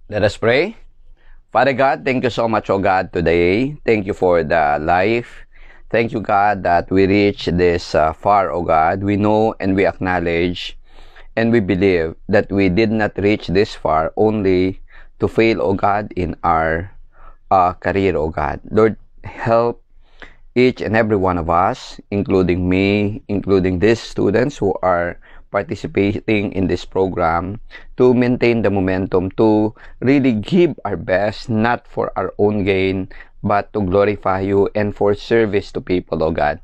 Let us pray. Father God, thank you so much, O God, today. Thank you for the life. Thank you, God, that we reach this far, O God. We know and we acknowledge and we believe that we did not reach this far only to fail, O God, in our career, O God. Lord, help each and every one of us, including me, including these students who are participating in this program, to maintain the momentum, to really give our best, not for our own gain, but to glorify you and for service to people, O God.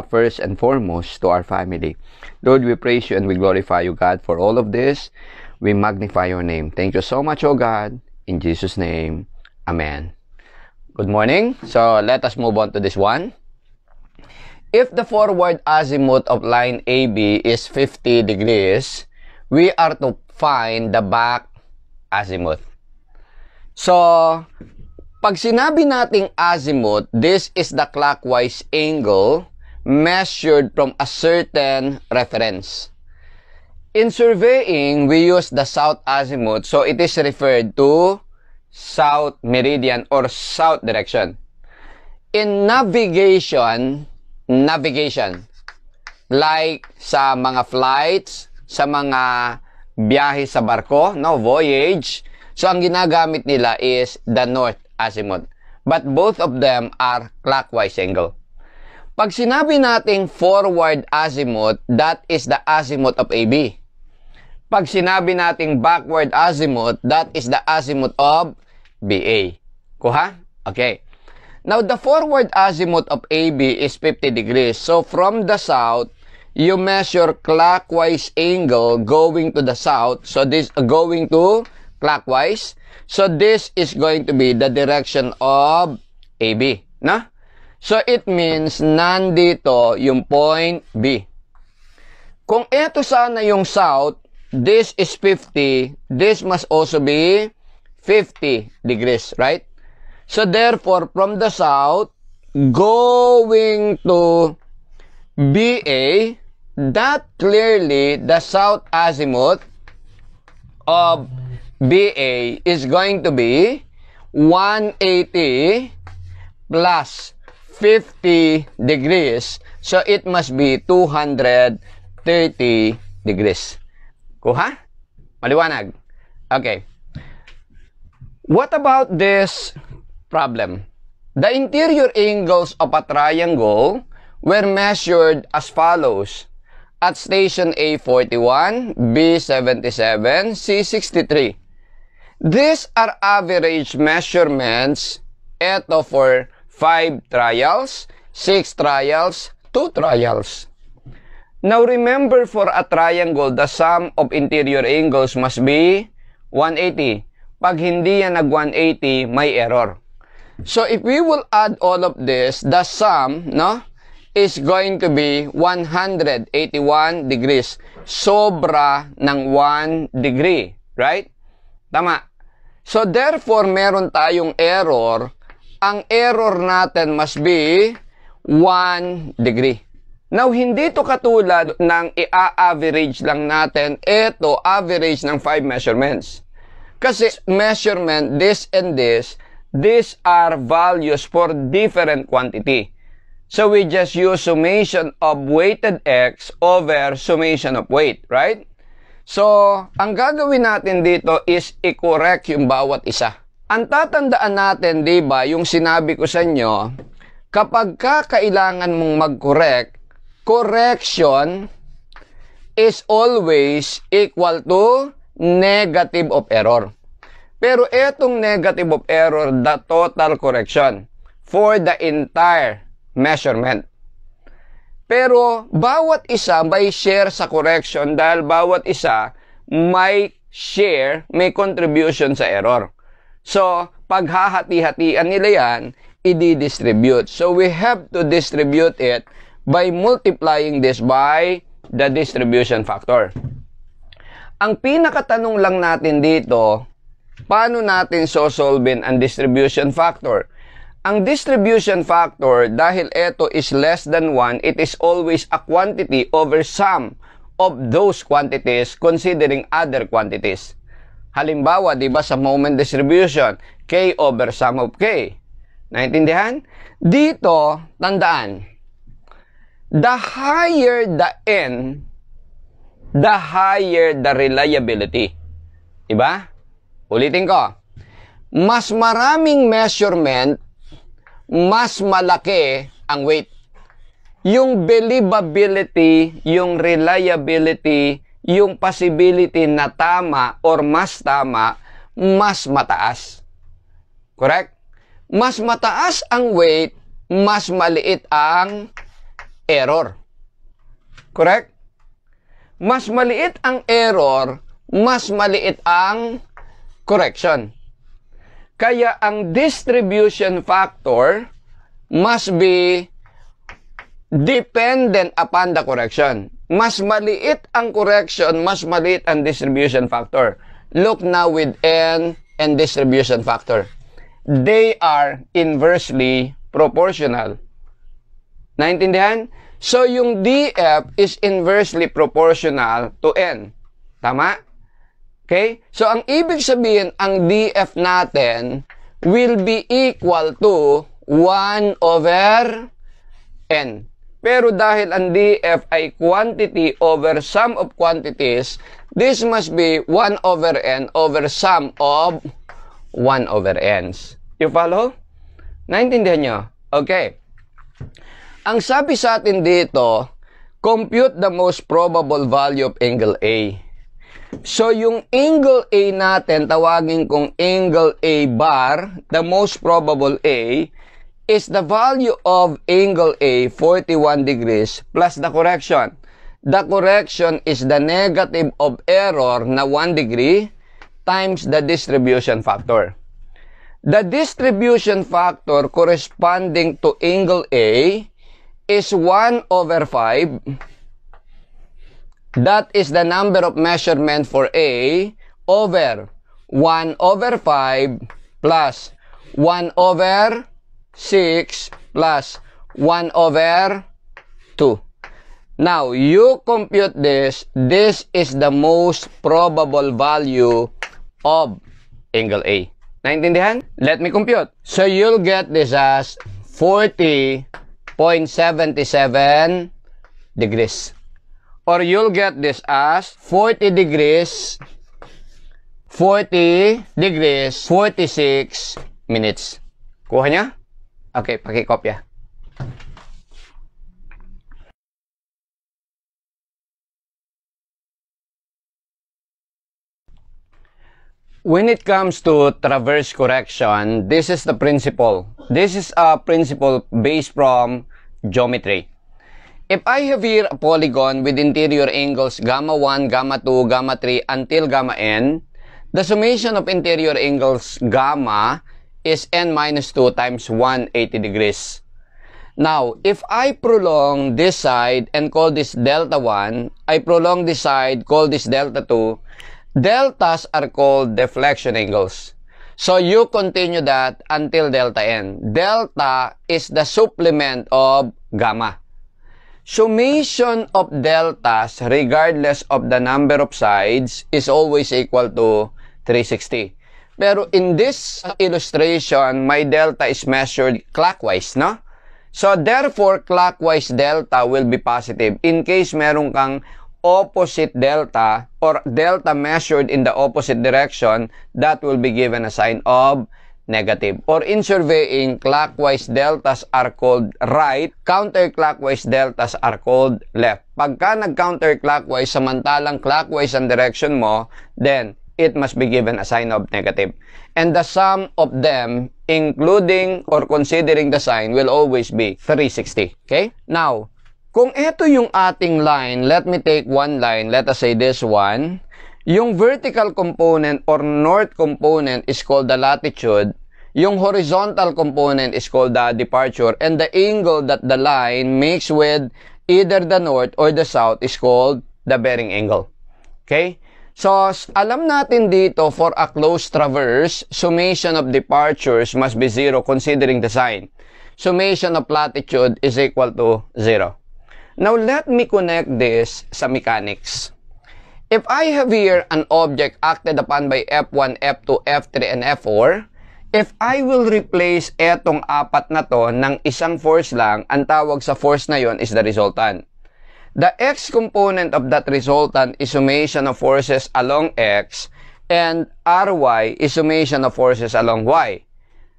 First and foremost, to our family. Lord, we praise you and we glorify you, God, for all of this. We magnify your name. Thank you so much, O God. In Jesus' name, Amen. Good morning. So, let us move on to this one. If the forward azimuth of line AB is 50 degrees, we are to find the back azimuth. So, pag sinabi nating azimuth, this is the clockwise angle measured from a certain reference. In surveying, we use the south azimuth, so it is referred to south meridian or south direction. In navigation, like sa mga flights, sa mga biyahe sa barko, no, voyage, so ang ginagamit nila is the north azimuth. But both of them are clockwise angle. Pag sinabi nating forward azimuth, that is the azimuth of AB. Pag sinabi nating backward azimuth, that is the azimuth of BA. Kuha? Okay. Now, the forward azimuth of AB is 50 degrees. So, from the south, you measure clockwise angle going to the south. So, this going to clockwise. So, this is going to be the direction of AB. No? So, it means nandito yung point B. Kung ito sana yung south, this is 50. This must also be 50 degrees, right? So, therefore, from the south, going to BA, that clearly the south azimuth of BA is going to be 180 plus 50 degrees. So, it must be 230 degrees. Kuha? Maliwanag? Okay. What about this problem? The interior angles of a triangle were measured as follows. At station A 41, B 77, C 63. These are average measurements. Ito for 5 trials, 6 trials, 2 trials. Now remember, for a triangle, the sum of interior angles must be 180. Pag hindi yan nag-180, may error. So, if we will add all of this, the sum, no, is going to be 181 degrees. Sobra ng 1 degree. Right? Tama. So, therefore, meron tayong error. Ang error natin must be 1 degree. Now, hindi to katulad ng i-average lang natin. Ito, average ng 5 measurements. Kasi measurement, this and this, these are values for different quantity. So, we just use summation of weighted x over summation of weight, right? So, ang gagawin natin dito is i-correct yung bawat isa. Ang tatandaan natin, di ba, yung sinabi ko sa inyo, kapag kailangan mong mag-correct, correction is always equal to negative of error. Pero etong negative of error, the total correction for the entire measurement. Pero bawat isa may share sa correction dahil bawat isa may share, may contribution sa error. So, pag hahati-hatian nila yan, i-distribute. So, we have to distribute it by multiplying this by the distribution factor. Ang pinakatanong lang natin dito, paano natin sosolvein ang distribution factor? Ang distribution factor, dahil ito is less than 1, it is always a quantity over sum of those quantities considering other quantities. Halimbawa, di ba sa moment distribution, K over sum of K. Naintindihan? Dito, tandaan, the higher the N, the higher the reliability. Diba? Ulitin ko. Mas maraming measurement, mas malaki ang weight. Yung believability, yung reliability, yung possibility na tama or mas tama, mas mataas. Correct? Mas mataas ang weight, mas maliit ang error. Correct? Mas maliit ang error, mas maliit ang correction. Kaya ang distribution factor must be dependent upon the correction. Mas maliit ang correction, mas maliit ang distribution factor. Look now with N and distribution factor. They are inversely proportional. Naintindihan? So, yung DF is inversely proportional to N. Tama? Okay? So, ang ibig sabihin, ang DF natin will be equal to 1 over N. Pero dahil ang DF ay quantity over sum of quantities, this must be 1 over N over sum of 1 over N's. You follow? Naintindihan nyo? Okay. Ang sabi sa atin dito, compute the most probable value of angle A. So, yung angle A natin, tawagin kong angle A bar, the most probable A, is the value of angle A, 41 degrees, plus the correction. The correction is the negative of error na 1 degree times the distribution factor. The distribution factor corresponding to angle A is 1 over 5. That is the number of measurement for A over 1 over 5 plus 1 over 6 plus 1 over 2. Now, you compute this. This is the most probable value of angle A. Naintindihan? Let me compute. So, you'll get this as 40.77 degrees. Or you'll get this as 40 degrees, 46 minutes. Kuha niya? Okay, pakikopya. When it comes to traverse correction, this is the principle. This is a principle based from geometry. If I have here a polygon with interior angles gamma 1, gamma 2, gamma 3 until gamma n, the summation of interior angles gamma is n minus 2 times 180 degrees. Now, if I prolong this side and call this delta 1, I prolong this side, call this delta 2, deltas are called deflection angles. So, you continue that until delta n. Delta is the supplement of gamma. Summation of deltas, regardless of the number of sides, is always equal to 360. Pero in this illustration, my delta is measured clockwise, no? So, therefore, clockwise delta will be positive. In case meron kang opposite delta or delta measured in the opposite direction, that will be given a sign of negative. Or in surveying, clockwise deltas are called right, counterclockwise deltas are called left. Pagka nag-counterclockwise, samantalang clockwise ang direction mo, then it must be given a sign of negative. And the sum of them, including or considering the sign, will always be 360. Okay? Now, kung ito yung ating line, let me take one line, let us say this one. Yung vertical component or north component is called the latitude. Yung horizontal component is called the departure. And the angle that the line makes with either the north or the south is called the bearing angle. Okay? So, alam natin dito, for a closed traverse, summation of departures must be 0 considering the sign. Summation of latitude is equal to 0. Now, let me connect this sa mechanics. If I have here an object acted upon by F1, F2, F3, and F4, if I will replace etong apat na to ng isang force lang, ang tawag sa force na yon is the resultant. The X component of that resultant is summation of forces along X, and Ry is summation of forces along Y.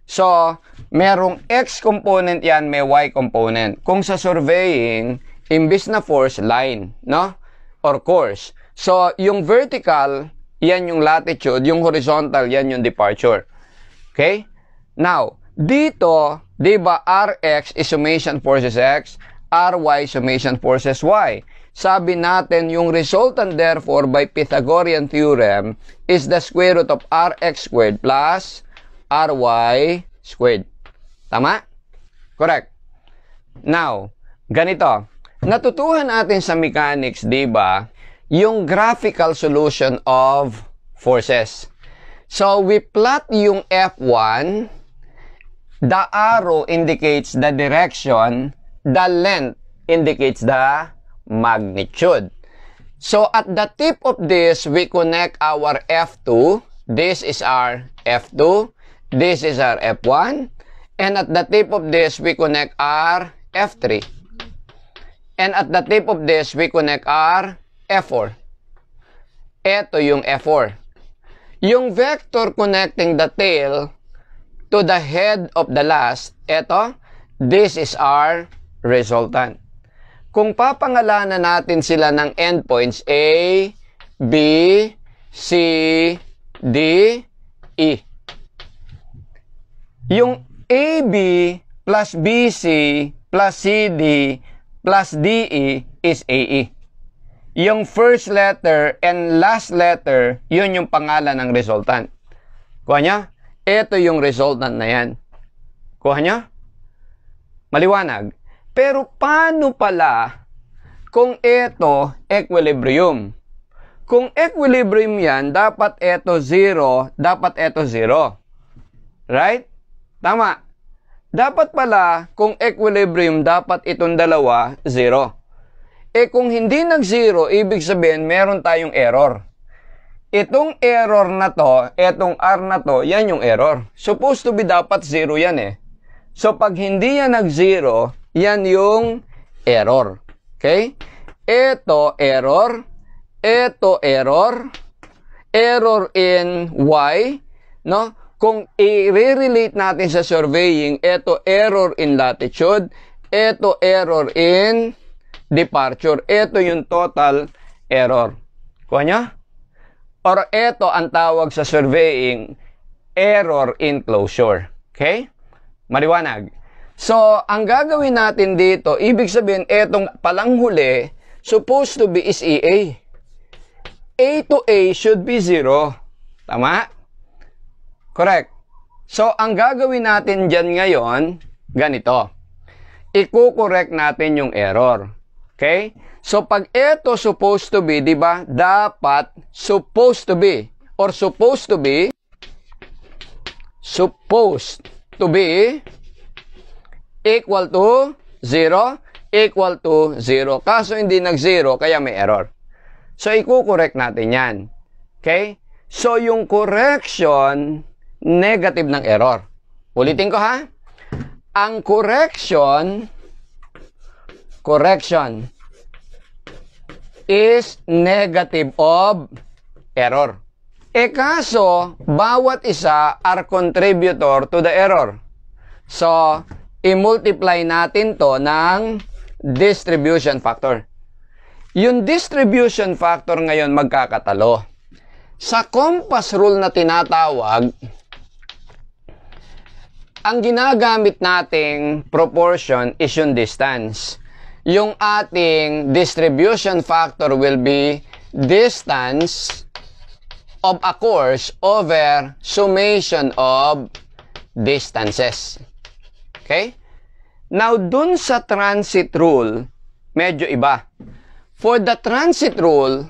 So, merong X component yan, may Y component. Kung sa surveying, imbis na force, line, no? Or course. So, yung vertical, yan yung latitude, yung horizontal, yan yung departure. Okay? Now, dito, di ba, Rx is summation forces X, Ry summation forces Y. Sabi natin, yung resultant therefore by Pythagorean theorem is the square root of Rx squared plus Ry squared. Tama? Correct. Now, ganito. Natutuhan natin sa mechanics, di ba, yung graphical solution of forces. So, we plot yung F1, the arrow indicates the direction, the length indicates the magnitude. So, at the tip of this, we connect our F2. This is our F2. This is our F1. And at the tip of this, we connect our F3. And at the tip of this, we connect our F4. Ito yung F4. Yung vector connecting the tail to the head of the last, ito, this is our resultant. Kung papangalanan natin sila ng endpoints A, B, C, D, E. Yung AB plus BC plus CD plus DE is AE. Yung first letter and last letter, yun yung pangalan ng resultant. Kuha nyo? Ito yung resultant na yan. Kuha nyo? Maliwanag. Pero paano pala kung ito equilibrium? Kung equilibrium yan, dapat ito 0, dapat ito 0. Right? Tama. Dapat pala, kung equilibrium, dapat itong dalawa 0. Eh kung hindi nag-0, ibig sabihin meron tayong error. Itong error na to, itong R na to, yan yung error. Supposed to be dapat 0 yan eh. So pag hindi yan nag-0, yan yung error. Okay? Ito error, ito error, error in Y, no? Kung i-relate natin sa surveying, ito error in latitude, ito error in departure. Ito yung total error. Kuha nyo? Or ito ang tawag sa surveying, error in closure. Okay? Maliwanag. So, ang gagawin natin dito, ibig sabihin, etong palang huli, supposed to be is EA. A to A should be 0. Tama? Correct. So, ang gagawin natin dyan ngayon, ganito. Iko-correct natin yung error. Okay? So, pag ito supposed to be, di ba? Dapat supposed to be or supposed to be equal to 0, equal to 0. Kaso hindi nag-0, kaya may error. So, iko-correct natin yan. Okay? So, yung correction, negative ng error. Ulitin ko ha. Ang correction is negative of error. E kaso, bawat isa are contributor to the error. So, i-multiply natin to ng distribution factor. Yung distribution factor ngayon magkakatalo. Sa compass rule na tinatawag, ang ginagamit nating proportion is yung distance. Yung ating distribution factor will be distance of a course over summation of distances. Okay? Now, dun sa transit rule, medyo iba. For the transit rule,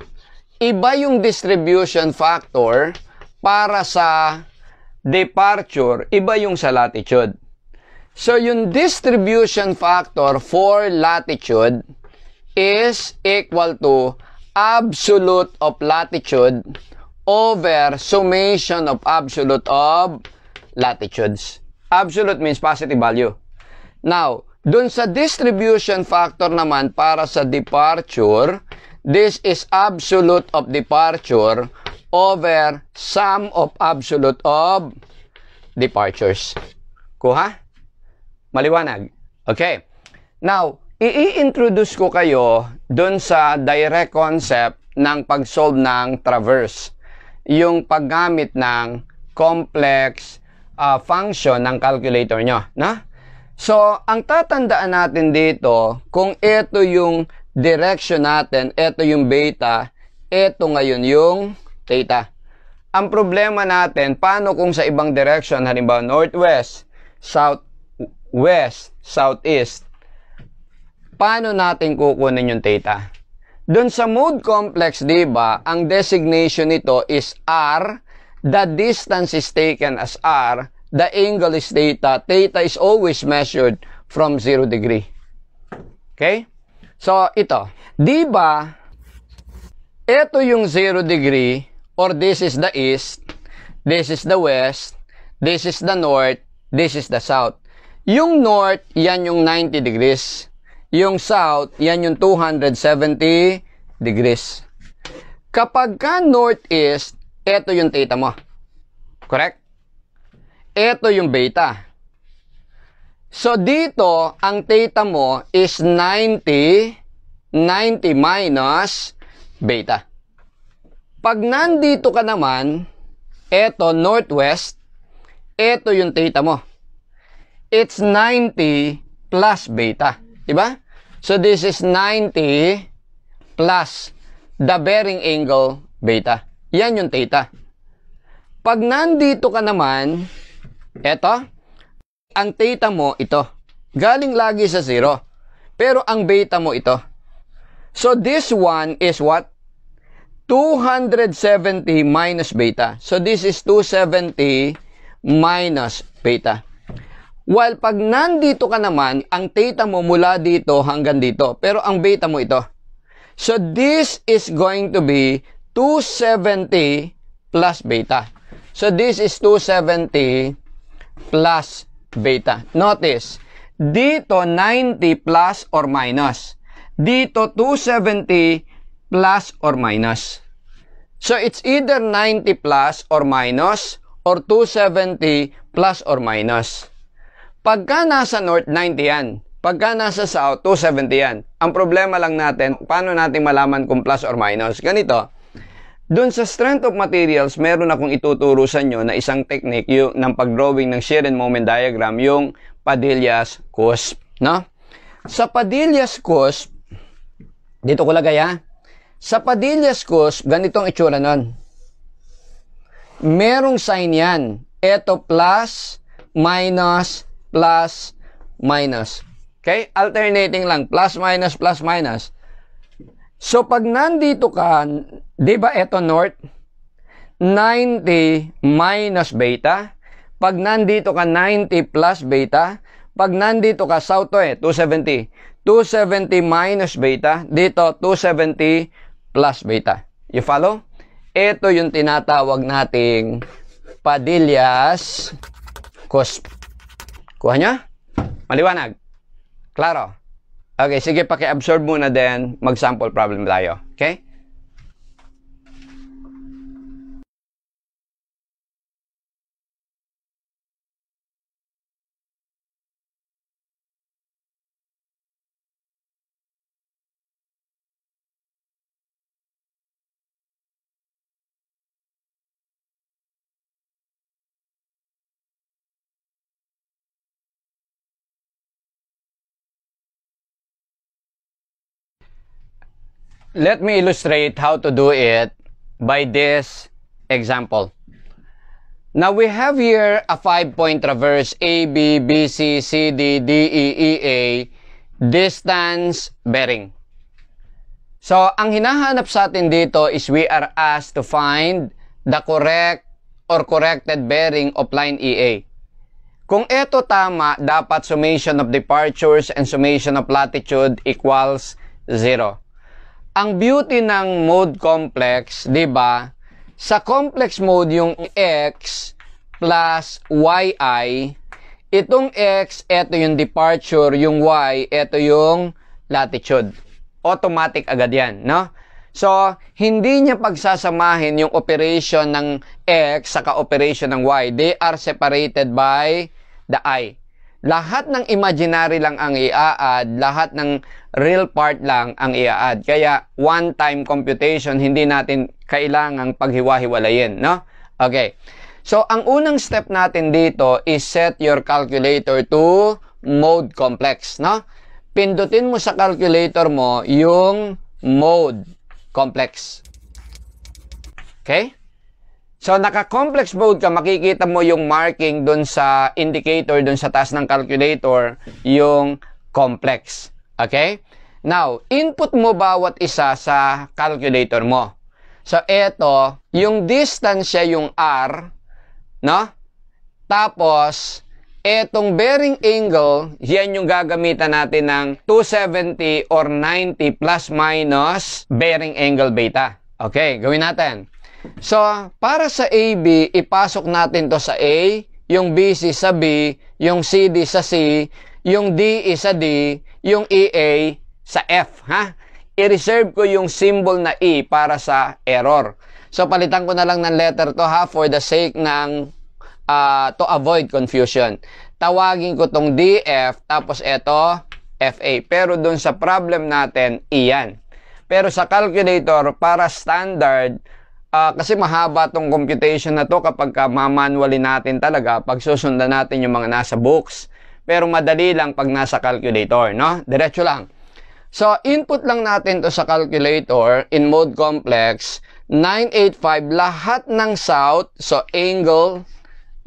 iba yung distribution factor para sa departure, iba yung sa latitude. So, yung distribution factor for latitude is equal to absolute of latitude over summation of absolute of latitudes. Absolute means positive value. Now, dun sa distribution factor naman para sa departure, this is absolute of departure over sum of absolute of departures. Kuha? Maliwanag? Okay. Now, i-introduce ko kayo dun sa direct concept ng pag-solve ng traverse. Yung paggamit ng complex function ng calculator nyo. No? So, ang tatandaan natin dito, kung ito yung direction natin, ito yung beta, ito ngayon yung theta. Ang problema natin, paano kung sa ibang direction, halimbawa northwest, southwest, southeast, paano natin kukunin yung theta? Doon sa mode complex, diba, ang designation nito is R, the distance is taken as R, the angle is theta. Theta is always measured from 0 degree. Okay? So, ito. Diba, ito yung 0 degree, or this is the east, this is the west, this is the north, this is the south. Yung north, yan yung 90 degrees. Yung south, yan yung 270 degrees. Kapag ka northeast, ito yung theta mo. Correct? Ito yung beta. So, dito, ang theta mo is 90 minus beta. Pag nandito ka naman, ito, northwest, ito yung theta mo. It's 90 plus beta. Diba? So, this is 90 plus the bearing angle beta. Yan yung theta. Pag nandito ka naman, eto, ang theta mo, ito. Galing lagi sa 0. Pero ang beta mo, ito. So, this one is what? 270 minus beta. So, this is 270 minus beta. While pag nandito ka naman, ang theta mo mula dito hanggang dito. Pero ang beta mo ito. So, this is going to be 270 plus beta. So, this is 270 plus beta. Notice, dito 90 plus or minus. Dito 270 plus or minus. So, it's either 90 plus or minus or 270 plus or minus. Pagka nasa north, 90 yan. Pagka nasa south, 270 yan. Ang problema lang natin, paano natin malaman kung plus or minus? Ganito, dun sa strength of materials, meron akong ituturo sa inyo na isang technique yung, ng pag-drawing ng shear and moment diagram, yung Padillas cusp. No? Sa Padillas cusp, dito ko lagay ha. Sa Padillas cusp, ganitong itsura nun. Merong sign yan. Ito plus, minus, plus, minus. Okay? Alternating lang. Plus, minus, plus, minus. So, pag nandito ka, di ba ito north? 90 minus beta. Pag nandito ka, 90 plus beta. Pag nandito ka, south to 270. 270 minus beta. Dito, 270 plus beta. You follow? Ito yung tinatawag nating Padillas cusp. Kuha nyo? Maliwanag? Klaro? Okay, sige, paki-absorb muna din. Mag-sample problem tayo. Okay? Let me illustrate how to do it by this example. Now, we have here a 5-point traverse A, B, B, C, C, D, D, E, E, A, distance bearing. So, ang hinahanap sa atin dito is we are asked to find the correct or corrected bearing of line EA. Kung ito tama, dapat summation of departures and summation of latitude equals 0. ang beauty ng mode complex, 'di ba? Sa complex mode yung x plus yi, itong x, ito yung departure, yung y, ito yung latitude. Automatic agad yan, no? So, hindi niya pagsasamahin yung operation ng x saka operation ng y. They are separated by the I. Lahat ng imaginary lang ang i-add, lahat ng real part lang ang i-add. Kaya, one-time computation, hindi natin kailangang paghiwa-hiwalayin, no? Okay. So, ang unang step natin dito is set your calculator to mode complex, no? Pindutin mo sa calculator mo yung mode complex. Okay? So, naka-complex mode ka, makikita mo yung marking dun sa indicator, dun sa taas ng calculator, yung complex. Okay? Now, input mo bawat isa sa calculator mo. So, eto, yung distance siya yung R, no? Tapos, etong bearing angle, yan yung gagamitan natin ng 270 or 90 plus minus bearing angle beta. Okay, gawin natin. So, para sa AB, ipasok natin to sa A, yung BC sa B, yung CD sa C, yung DE sa D, yung EA sa F, ha? I-reserve ko yung symbol na E para sa error. So, palitan ko na lang ng letter to, ha, for the sake ng, to avoid confusion. Tawagin ko tong DF, tapos ito, FA. Pero dun sa problem natin, E yan. Pero sa calculator, para standard, kasi mahaba tong computation na to kapag mamanually natin talaga, pag susundan natin yung mga nasa books. Pero madali lang pag nasa calculator, no? Diretso lang. So, input lang natin to sa calculator in mode complex, 985, lahat ng south, so angle,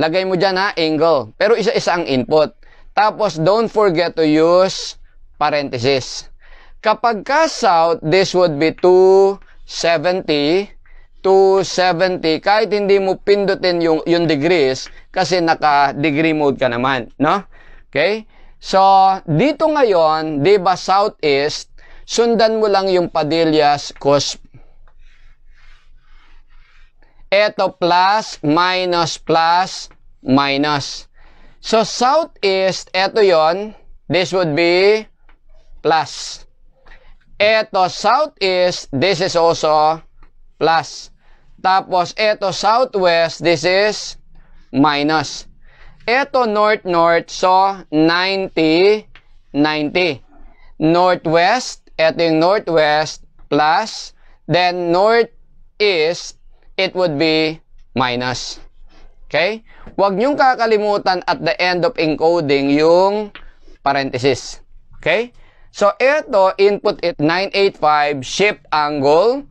lagay mo dyan ha, angle. Pero isa-isa ang input. Tapos, don't forget to use parenthesis. Kapag ka south, this would be 270, 270, kahit hindi mo pindutin yung degrees, kasi naka-degree mode ka naman, no? Okay? So, dito ngayon, di ba southeast, sundan mo lang yung Padillas cusp. Eto plus, minus, plus, minus. So, southeast, eto yon, this would be plus. Eto southeast, this is also plus. Tapos, eto southwest, this is minus. Eto north-north, so 90, 90. Northwest, eto yung northwest, plus. Then, northeast, it would be minus. Okay? Huwag niyong kakalimutan at the end of encoding yung parenthesis. Okay? So, eto, input it 985, shift angle,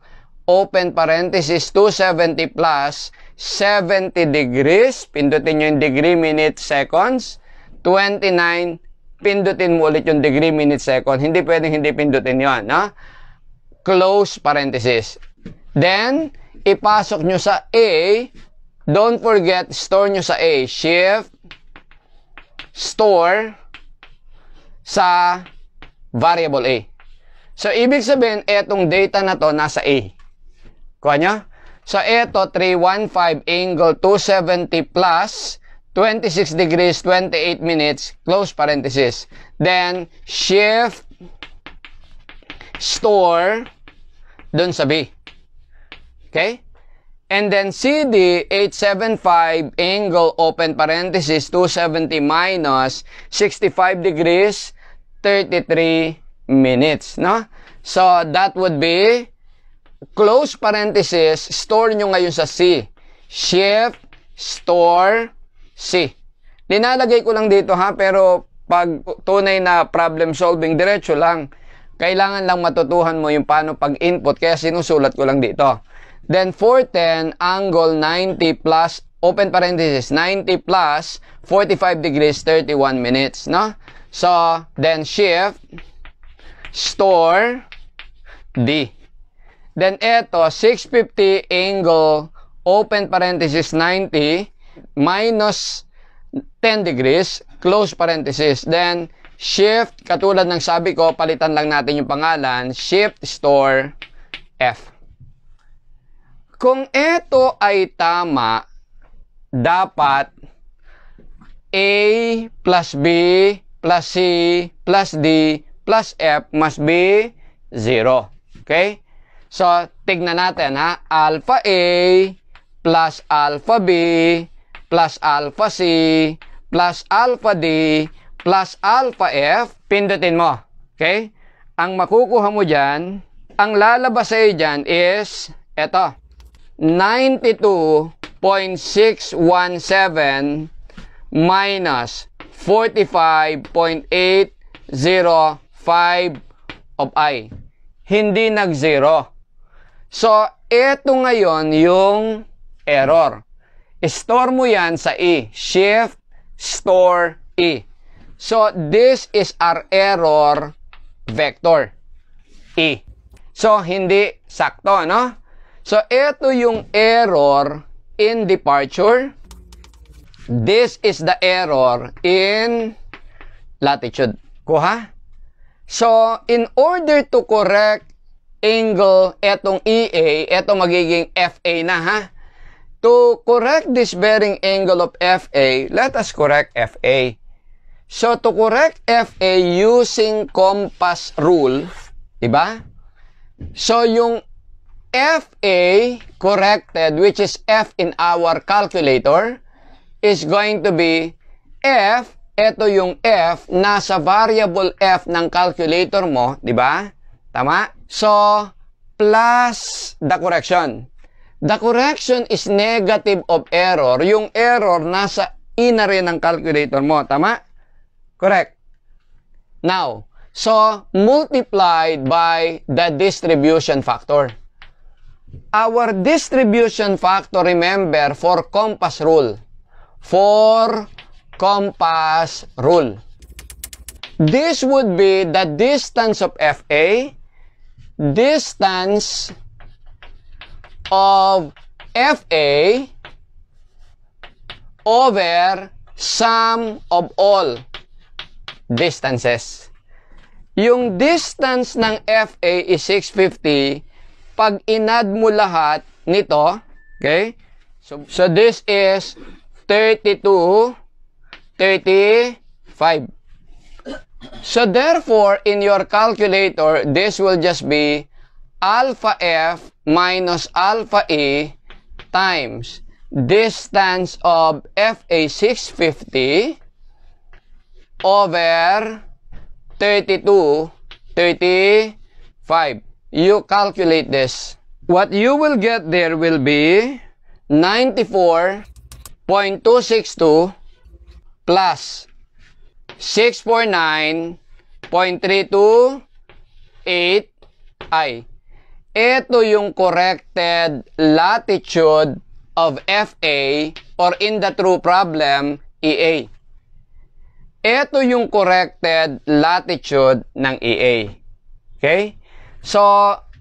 open parenthesis, 270 plus 70 degrees, pindutin nyo yung degree, minute, seconds, 29, pindutin mo ulit yung degree, minute, second, hindi pwedeng hindi pindutin yun, no? Close parenthesis. Then, ipasok nyo sa A, don't forget, store nyo sa A, shift, store, sa variable A. So, ibig sabihin, etong data na to nasa A. Kuha nyo? So, eto, 315 angle 270 plus 26 degrees, 28 minutes, close parenthesis. Then, shift, store, dun sa B. Okay? And then, CD, 875 angle, open parenthesis, 270 minus 65 degrees, 33 minutes, no? So, that would be close parenthesis, store nyo ngayon sa C. Shift, store, C. Linalagay ko lang dito ha, pero pag tunay na problem solving, diretso lang. Kailangan lang matutuhan mo yung paano pag-input, kaya sinusulat ko lang dito. Then, 410, angle 90 plus, open parenthesis, 90 plus 45 degrees, 31 minutes, no? So, then shift, store, D. Then, eto, 650 angle, open parenthesis, 90, minus 10 degrees, close parenthesis. Then, Shift, katulad ng sabi ko, palitan lang natin yung pangalan, Shift Store F. Kung ito ay tama, dapat A plus B plus C plus D plus F must be 0. Okay? So, tignan natin ha. Alpha A plus alpha B plus alpha C plus alpha D plus alpha F. Pindutin mo. Okay? Ang makukuha mo dyan, ang lalabas sa'yo dyan is, eto, 92.617 minus 45.805 of I. Hindi nag-zero. So, ito ngayon yung error. Store mo yan sa E. Shift, store, E. So, this is our error vector. E. So, hindi sakto, no? So, ito yung error in departure. This is the error in latitude. Kuha? So, in order to correct angle etong EA, eto magiging FA na ha. To correct this bearing angle of FA, let us correct FA. So, to correct FA using compass rule, diba? So, yung FA corrected, which is F in our calculator, is going to be F, eto yung F, nasa variable F ng calculator mo, di ba? Tama? So, plus the correction. The correction is negative of error. Yung error nasa I na rin ng calculator mo. Tama? Correct. Now, so, multiplied by the distribution factor. Our distribution factor, remember, for compass rule. For compass rule. This would be the distance of FA, distance of FA over sum of all distances. Yung distance ng FA is 650. Pag inad mo lahat nito, okay? So this is 32, 35. So therefore, in your calculator, this will just be alpha F minus alpha E times distance of FA 650 over 32, 35. You calculate this. What you will get there will be 94.262 plus 649.328 I. Ito yung corrected latitude of FA or in the true problem, EA. Ito yung corrected latitude ng EA. Okay? So,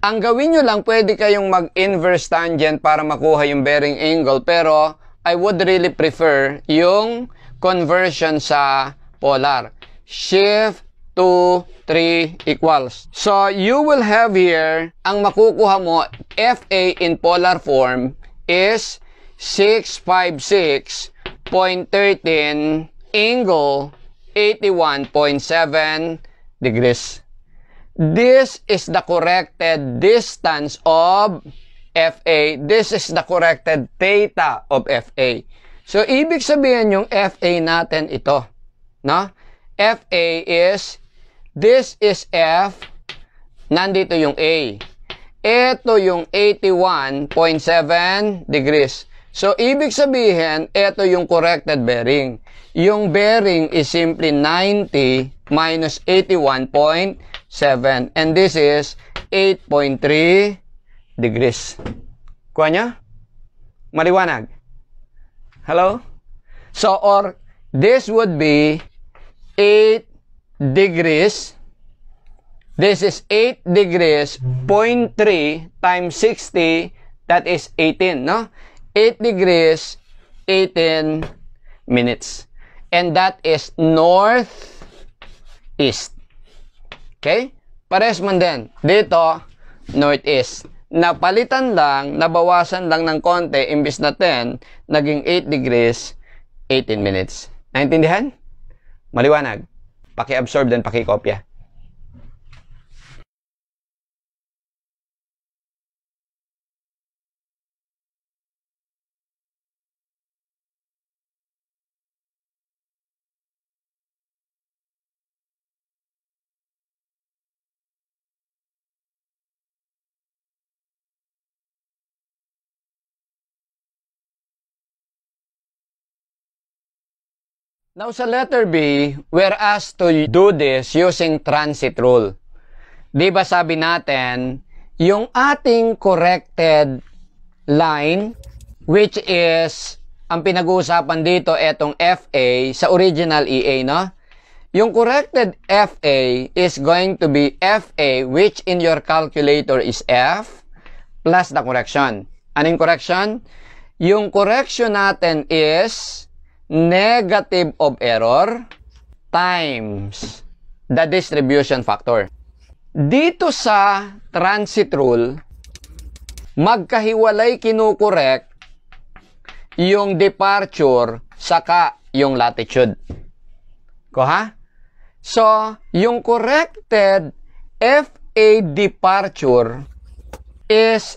ang gawin nyo lang, pwede kayong mag-inverse tangent para makuha yung bearing angle, pero I would really prefer yung conversion sa polar. Shift 2, 3 equals. So, you will have here, ang makukuha mo, FA in polar form is 656.13 angle 81.7 degrees. This is the corrected distance of FA. This is the corrected theta of FA. So, ibig sabihin yung FA natin ito. No? FA is, this is F, nandito yung A. Ito yung 81.7 degrees. So, ibig sabihin, ito yung corrected bearing. Yung bearing is simply 90 minus 81.7. And this is 8.3 degrees. Kuha nyo? Maliwanag? Hello? So, or this would be 8 degrees. This is 8 degrees, 0.3 times 60, that is 18, no? 8 degrees, 18 minutes. And that is north east. Okay? Pares man din. Dito, northeast. Napalitan lang, nabawasan lang ng konti, imbis na 10, naging 8 degrees, 18 minutes. Naintindihan? Maliwanag. Paki-absorb din, paki-kopya. Now, sa letter B, we're asked to do this using transit rule. Di ba sabi natin, yung ating corrected line, which is, ang pinag-uusapan dito, etong FA, sa original EA, no? Yung corrected FA is going to be FA, which in your calculator is F, plus the correction. Anong correction? Yung correction natin is negative of error times the distribution factor. Dito sa transit rule, magkahiwalay kinukorek yung departure saka yung latitude. Ko ha? So, yung corrected FA departure is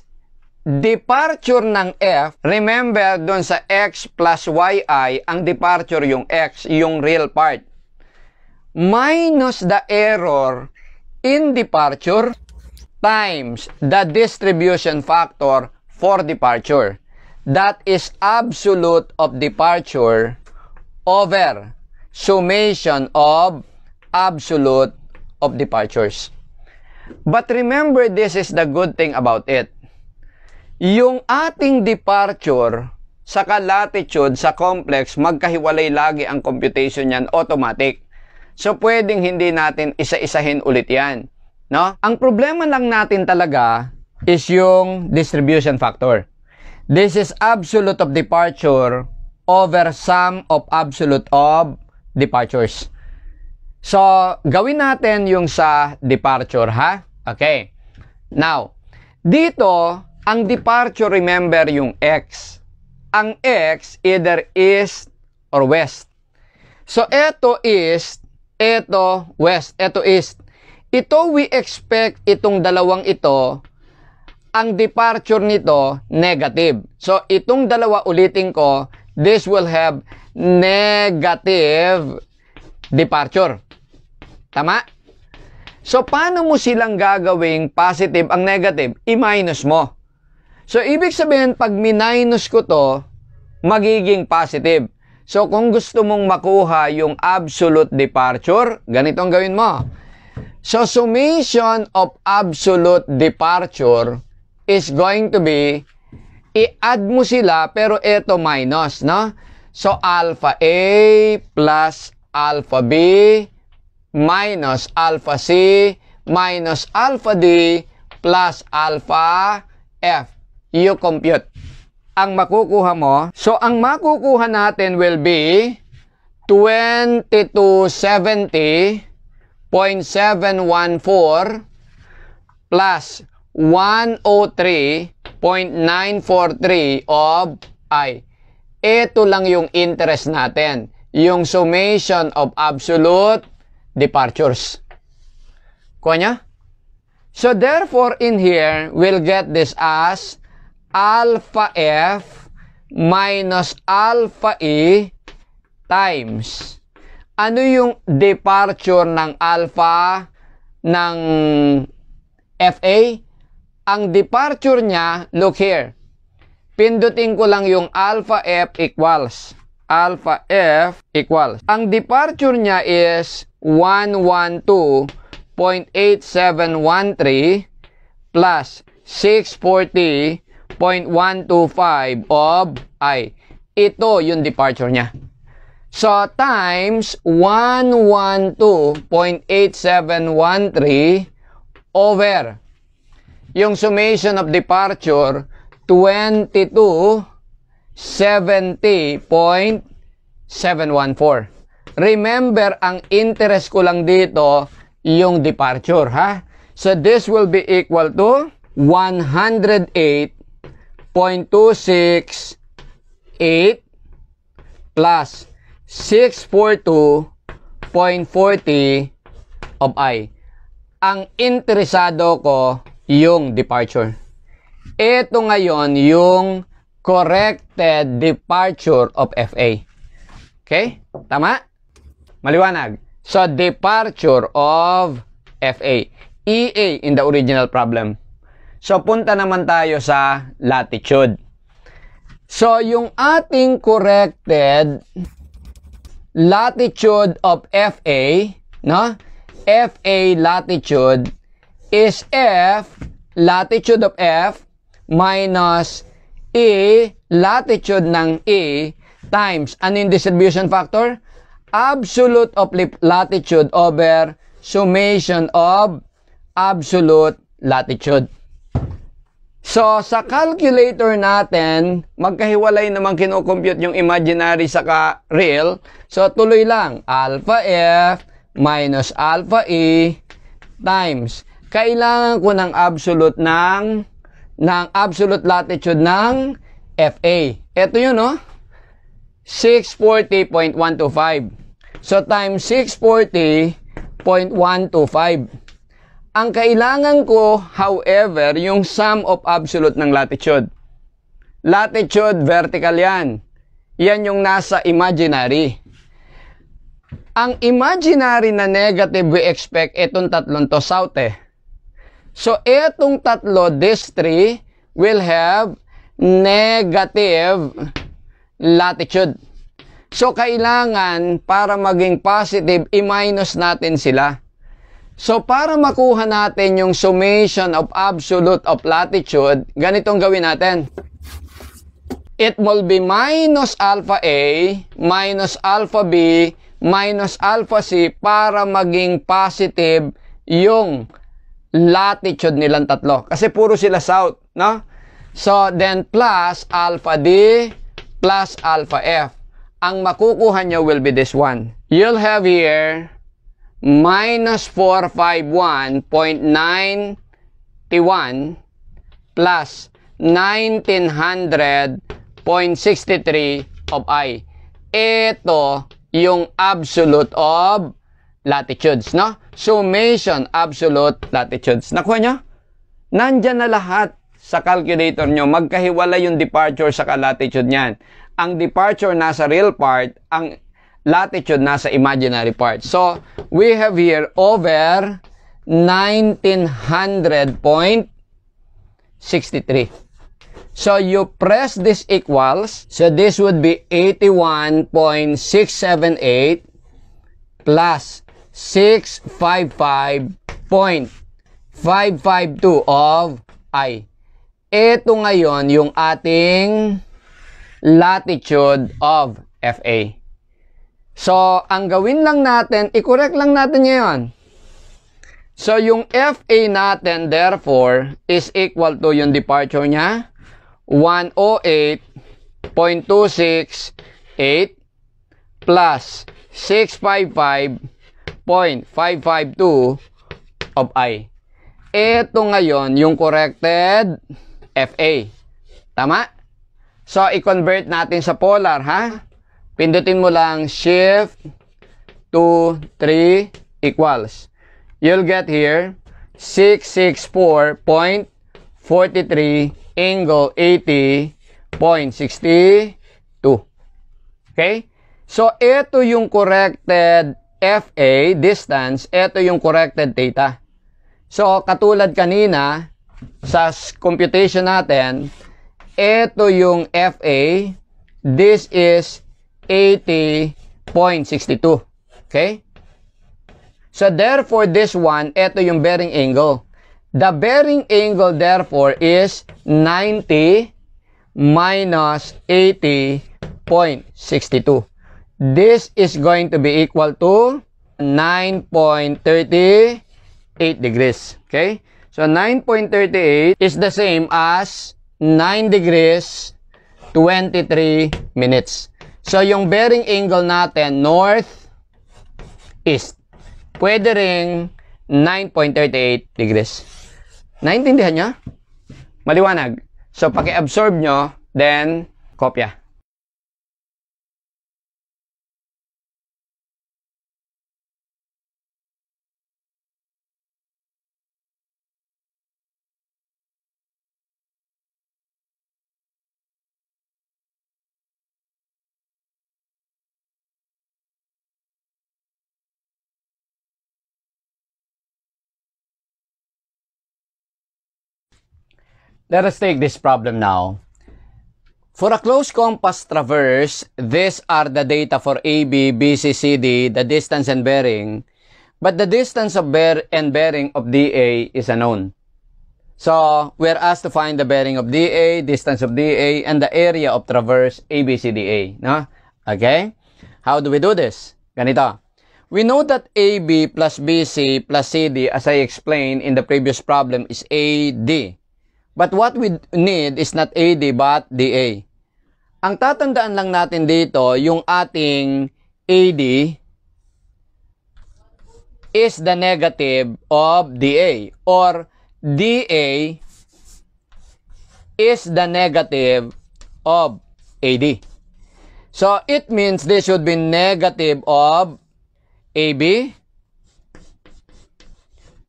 departure ng F, remember doon sa X plus YI, ang departure yung X, yung real part, minus the error in departure times the distribution factor for departure. That is absolute of departure over summation of absolute of departures. But remember, this is the good thing about it. Yung ating departure sa latitude, sa complex, magkahiwalay lagi ang computation niyan, automatic. So, pwedeng hindi natin isa-isahin ulit yan. No? Ang problema lang natin talaga is yung distribution factor. This is absolute of departure over sum of absolute of departures. So, gawin natin yung sa departure, ha? Okay. Now, dito, ang departure, remember yung X. Ang X, either east or west. So, ito east, ito west, ito east. Ito, we expect itong dalawang ito, ang departure nito, negative. So, itong dalawa, ulitin ko, this will have negative departure. Tama? So, paano mo silang gagawing positive ang negative? I-minus mo. So, ibig sabihin, pag minus ko to, magiging positive. So, kung gusto mong makuha yung absolute departure, ganito ang gawin mo. So, summation of absolute departure is going to be, i-add mo sila, pero ito minus, no? So, alpha A plus alpha B minus alpha C minus alpha D plus alpha F. You compute. Ang makukuha mo, so ang makukuha natin will be 2270.714 plus 103.943 of I. Ito lang yung interest natin. Yung summation of absolute departures. Kuha niya? So therefore, in here, we'll get this as alpha F minus alpha E times. Ano yung departure ng alpha ng FA? Ang departure niya, look here. Pindutin ko lang yung alpha F equals. Alpha F equals. Ang departure niya is 112.8713 plus 640.125 of I. Ito yung departure niya. So, times 112.8713 over yung summation of departure 2270.714. Remember, ang interest ko lang dito, yung departure, ha? So, this will be equal to 108.268 plus 642.40 of I. Ang interesado ko, yung departure. Ito ngayon, yung corrected departure of FA. Okay? Tama? Maliwanag. So, departure of FA. EA in the original problem. So, punta naman tayo sa latitude. So, yung ating corrected latitude of FA, no? FA latitude is F, latitude of F, minus E, latitude ng E, times, ano yung distribution factor? Absolute of latitude over summation of absolute latitude. So, sa calculator natin, magkahiwalay naman kinocompute yung imaginary saka real. So, tuloy lang. Alpha F minus alpha E times. Kailangan ko ng absolute absolute latitude ng FA. Ito yun, no? 640.125. So, times 640.125. Ang kailangan ko, however, yung sum of absolute ng latitude. Latitude, vertical yan. Yan yung nasa imaginary. Ang imaginary na negative, we expect itong tatlong to south eh. So, itong tatlo, these three, will have negative latitude. So, kailangan, para maging positive, i-minus natin sila. So, para makuha natin yung summation of absolute of latitude, ganitong gawin natin. It will be minus alpha A, minus alpha B, minus alpha C, para maging positive yung latitude nilang tatlo. Kasi puro sila south, no? So, then plus alpha D, plus alpha F. Ang makukuha nyo will be this one. You'll have here minus 451.91 plus 1900.63 of I. Ito yung absolute of latitudes, no? Summation absolute latitudes. Nakuha nyo? Nandyan na lahat sa calculator nyo. Magkahiwalay yung departure sa latitude niyan. Ang departure nasa real part, ang latitude nasa imaginary part. So, we have here over 1900.63. So, you press this equals. So, this would be 81.678 plus 655.552 of I. Ito ngayon yung ating latitude of FA. So, ang gawin lang natin, i-correct lang natin ngayon. So, yung FA natin, therefore, is equal to yung departure niya, 108.268 plus 655.552 of I. Ito ngayon, yung corrected FA. Tama? So, i-convert natin sa polar, ha? Pindutin mo lang shift 2, 3 equals. You'll get here 664.43 angle 80.62. Okay? So, ito yung corrected FA, distance. Ito yung corrected theta. So, katulad kanina, sa computation natin, ito yung FA. This is 80.62. Okay? So, therefore, this one, ito yung bearing angle. The bearing angle, therefore, is 90 minus 80.62. This is going to be equal to 9.38 degrees. Okay? So, 9.38 is the same as 9 degrees 23 minutes. So, yung bearing angle natin, north east. Pwede ring 9.38 degrees. Naintindihan nyo? Maliwanag. So, paki-absorb nyo, then, kopya. Let us take this problem now. For a closed compass traverse, these are the data for AB, BC, CD, the distance and bearing, but the distance of bearing of DA is unknown. So, we're asked to find the bearing of DA, distance of DA, and the area of traverse ABCDA. No? Okay? How do we do this? Ganito. We know that AB plus BC plus CD, as I explained in the previous problem, is AD. But what we need is not AD but DA. Ang tatandaan lang natin dito, yung ating AD is the negative of DA, or DA is the negative of AD. So, it means this should be negative of AB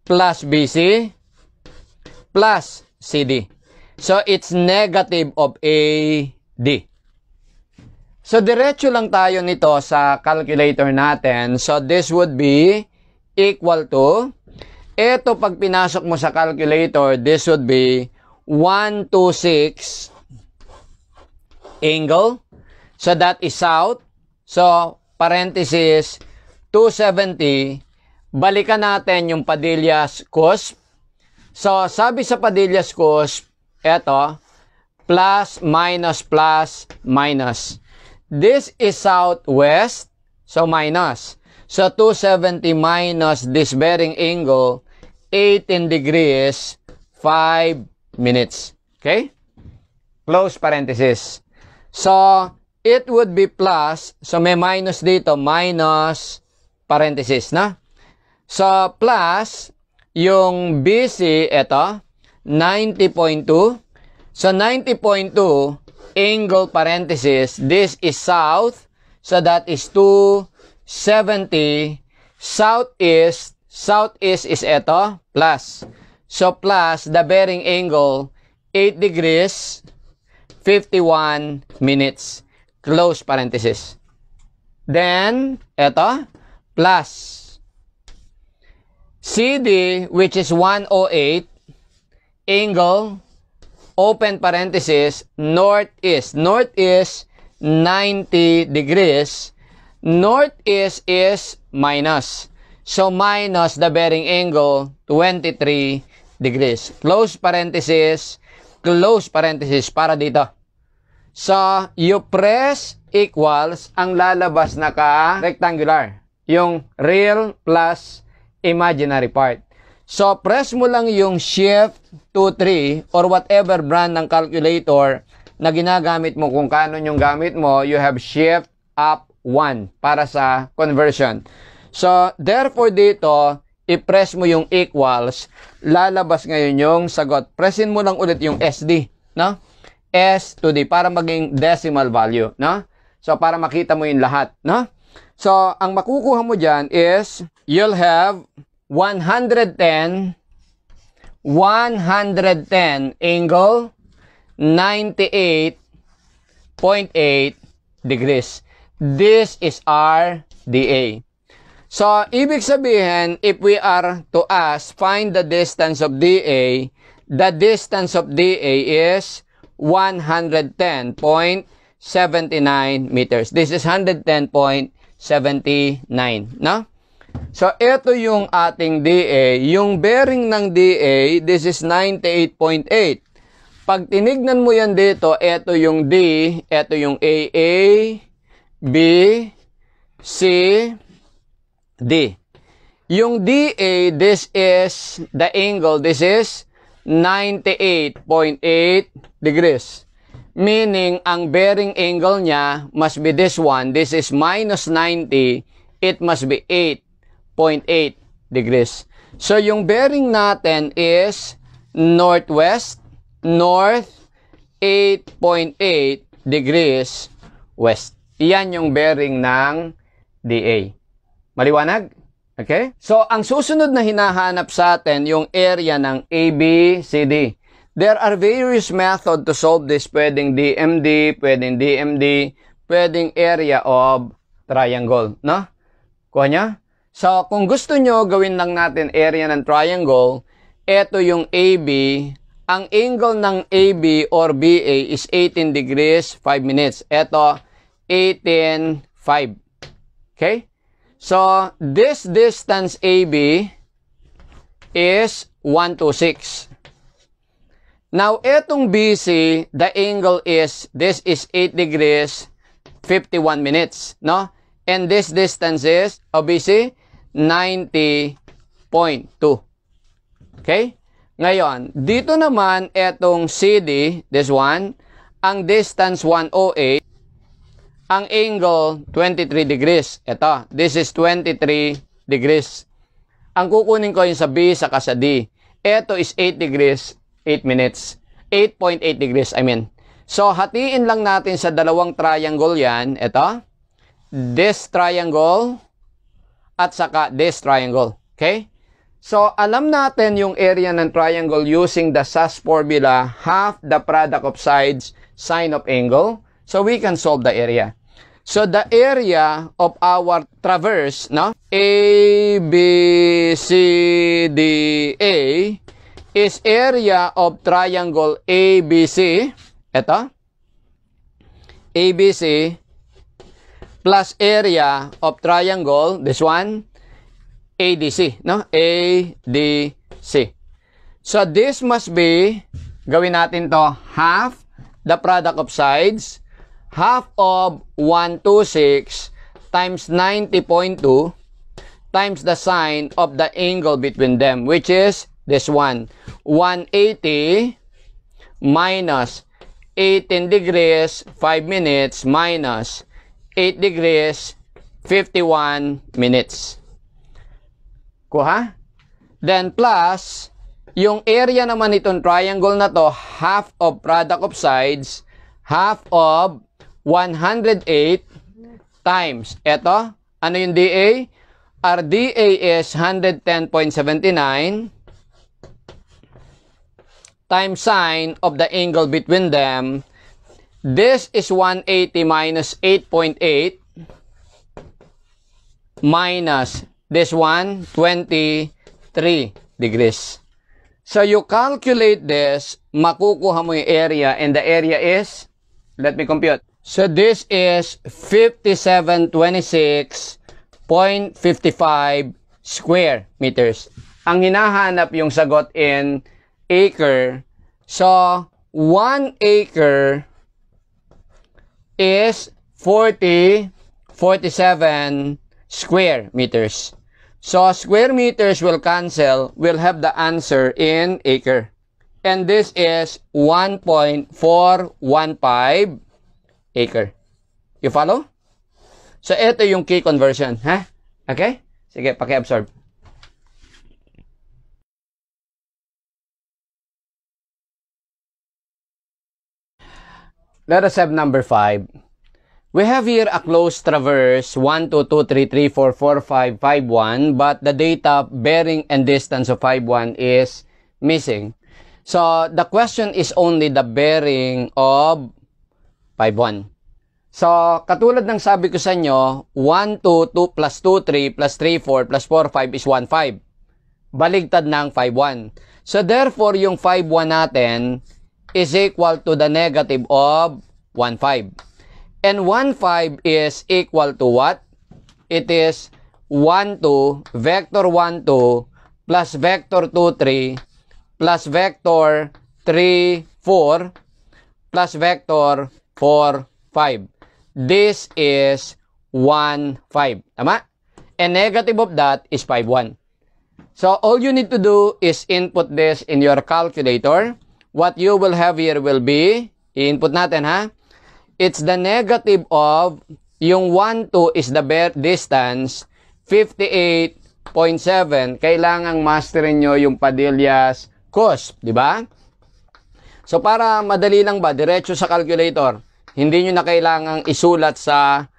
plus BC plus CD. So, it's negative of AD. So, diretso lang tayo nito sa calculator natin. So, this would be equal to, ito pag pinasok mo sa calculator, this would be 126 angle. So, that is south. So, parenthesis, 270. Balikan natin yung Padillas cusp. So, sabi sa Padillas cusp, eto, plus, minus, plus, minus. This is southwest, so minus. So, 270 minus this bearing angle, 18 degrees, 5 minutes. Okay? Close parenthesis. So, it would be plus, so may minus dito, minus parenthesis, na? So, plus, yung BC, eto, 90.2. So, 90.2, angle parenthesis, this is south. So, that is 270. Southeast is eto, plus. So, plus, the bearing angle, 8 degrees, 51 minutes. Close parenthesis. Then, eto, plus. CD, which is 108, angle, open parenthesis, northeast. Northeast, 90 degrees. Northeast is minus. So, minus the bearing angle, 23 degrees. Close parenthesis para dito. So, you press equals, ang lalabas na ka-rectangular. Yung real plus imaginary part. So, press mo lang yung shift 2-3 or whatever brand ng calculator na ginagamit mo. Kung kanon yung gamit mo, you have shift up 1 para sa conversion. So, therefore dito, i-press mo yung equals, lalabas ngayon yung sagot. Pressin mo lang ulit yung SD, no? S to D para maging decimal value, no? So, para makita mo yung lahat, no? So, ang makukuha mo dyan is, you'll have 110 angle 98.8 degrees. This is our DA. So, ibig sabihin, if we are to ask, find the distance of DA, the distance of DA is 110.79 meters. This is 110.79, no? So, ito yung ating DA. Yung bearing ng DA, this is 98.8. Pag tinignan mo yan dito, ito yung D, ito yung AA, B, C, D. Yung DA, this is the angle, this is 98.8 degrees. Meaning, ang bearing angle niya must be this one. This is minus 90. It must be 8. 8.8 degrees. So, yung bearing natin is northwest, north, 8.8 degrees west. Iyan yung bearing ng DA. Maliwanag? Okay? So, ang susunod na hinahanap sa atin, yung area ng ABCD. There are various methods to solve this. Pwedeng DMD, pwedeng area of triangle. No? Kuha niya? So, kung gusto nyo, gawin lang natin area ng triangle. Ito yung AB. Ang angle ng AB or BA is 18 degrees, 5 minutes. Ito, 18.5. Okay? So, this distance AB is 126. Now, etong BC, the angle is, this is 8 degrees, 51 minutes. No? And this distance is, BC, 90.2. Okay? Ngayon, dito naman, etong CD, this one, ang distance 108, ang angle 23 degrees. Ito, this is 23 degrees. Ang kukunin ko yung sa B saka sa D. Ito is 8 degrees, 8 minutes. 8.8 degrees, I mean. So, hatiin lang natin sa dalawang triangle yan. Ito, this triangle, at saka this triangle. Okay? So, alam natin yung area ng triangle using the SAS formula, half the product of sides, sine of angle. So, we can solve the area. So, the area of our traverse, no? ABCDA is area of triangle ABC. Ito. ABC plus area of triangle, this one, ADC, no? ADC. So, this must be, gawin natin to, half the product of sides, half of 126 times 90.2 times the sine of the angle between them, which is this one, 180 minus 18 degrees, 5 minutes, minus 8 degrees, 51 minutes. Kuha? Then plus, yung area naman itong triangle na to, half of product of sides, half of 108 times. Ito, ano yung DA? Our DA is 110.79 times sine of the angle between them. This is 180 minus 8.8 minus this one, 23 degrees. So, you calculate this, makukuha mo yung area, and the area is, let me compute. So, this is 5726.55 square meters. Ang hinahanap yung sagot in acre. So, 1 acre is 47 square meters. So, square meters will cancel. We'll have the answer in acre. And this is 1.415 acre. You follow? So, ito yung key conversion. Ha? Okay? Sige, paki-absorb. Let us have number 5. We have here a closed traverse 1, 2, 2, 3, 3, 4, 4, 5, 5, 1, but the data bearing and distance of 5, 1 is missing. So, the question is only the bearing of 5, 1. So, katulad ng sabi ko sa inyo, 1, 2, 2 plus 2, 3 plus 3, 4 plus 4, 5 is 1, 5. Baligtad ng 5, 1. So, therefore, yung 5, 1 natin is equal to the negative of 1, 5. And 1, 5 is equal to what? It is 1, 2, vector 1, 2, plus vector 2, 3, plus vector 3, 4, plus vector 4, 5. This is 1, 5. Tama? And negative of that is 5, 1. So, all you need to do is input this in your calculator. What you will have here will be, i-input natin ha, it's the negative of, yung 1, 2 is the distance, 58 0.7, kailangang masterin nyo yung Padillas cusp, di ba? So, para madali lang ba, diretso sa calculator, hindi nyo na kailangang isulat sa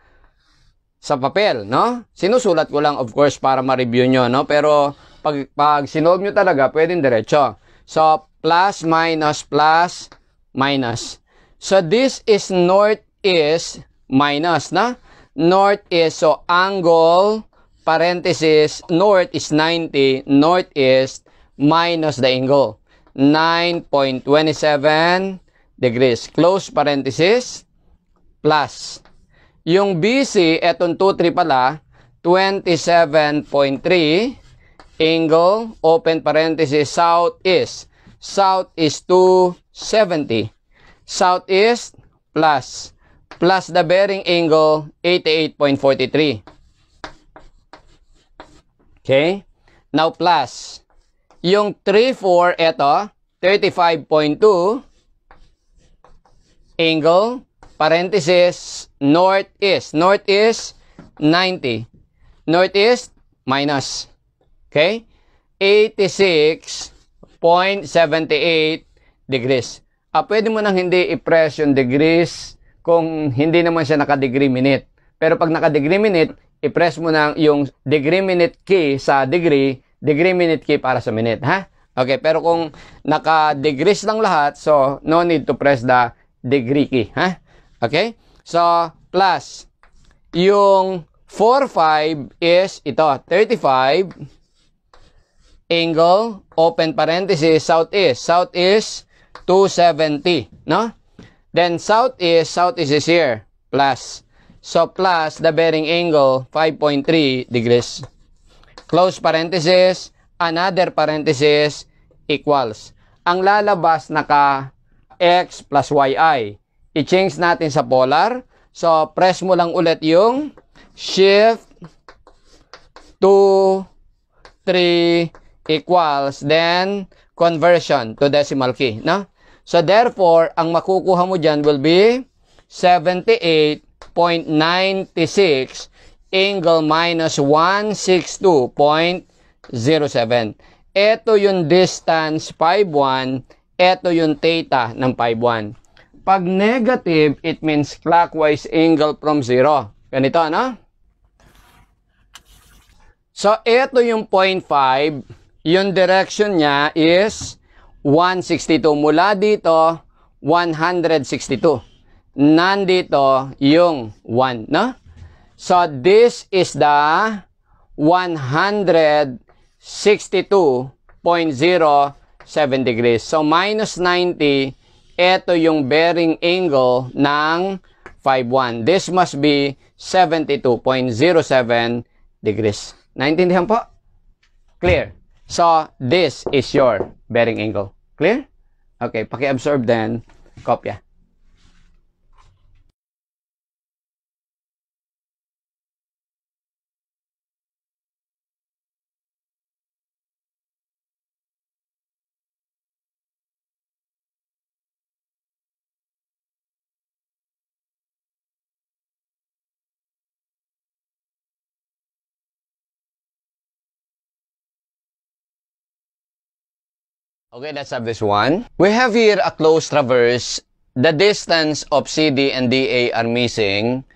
papel, no? Sinusulat ko lang, of course, para ma-review nyo, no? Pero, pag sinolve nyo talaga, pwedeng diretso. So, plus, minus, plus, minus. So, this is north is minus, na? North is, so, angle, parenthesis, north is 90, north is minus the angle, 9.27 degrees. Close parenthesis, plus. Yung BC, etong 2,3 pala, 27.3, angle, open parenthesis, south is 270. Southeast, plus the bearing angle, 88.43. Okay? Now, plus. Yung 3,4, eto, 35.2, angle, parenthesis, northeast. Northeast, 90. Northeast, minus. Okay? 86.78 degrees. Pwede mo nang hindi i-press yung degrees kung hindi naman siya naka-degree minute. Pero pag naka-degree minute, i-press mo na yung degree minute key sa degree minute key para sa minute, ha? Okay, pero kung naka-degrees lang lahat, so no need to press the degree key, ha? Okay? So, plus, yung 4,5 is ito, 35, angle, open parenthesis, southeast. Southeast, 270, no? Then, southeast is here, plus. So, plus the bearing angle, 5.3 degrees. Close parenthesis, another parenthesis, equals. Ang lalabas naka x plus yi. I-change natin sa polar. So, press mo lang ulit yung shift 2, 3, equals, then conversion to decimal key, no? So, therefore, ang makukuha mo dyan will be 78.96 angle minus 162.07. Ito yung distance 5,1. Ito yung theta ng 5,1. Pag negative, it means clockwise angle from 0. Ganito, no? So, ito yung 0.5. Yung direction niya is 162. Mula dito, 162. Nandito yung 1, no? So, this is the 162.07 degrees. So, minus 90, ito yung bearing angle ng 5,1. This must be 72.07 degrees. Naintindihan po? Clear? So, this is your bearing angle. Clear? Okay, paki-absorb then, kopya. Okay, let's have this one. We have here a closed traverse. The distance of CD and DA are missing,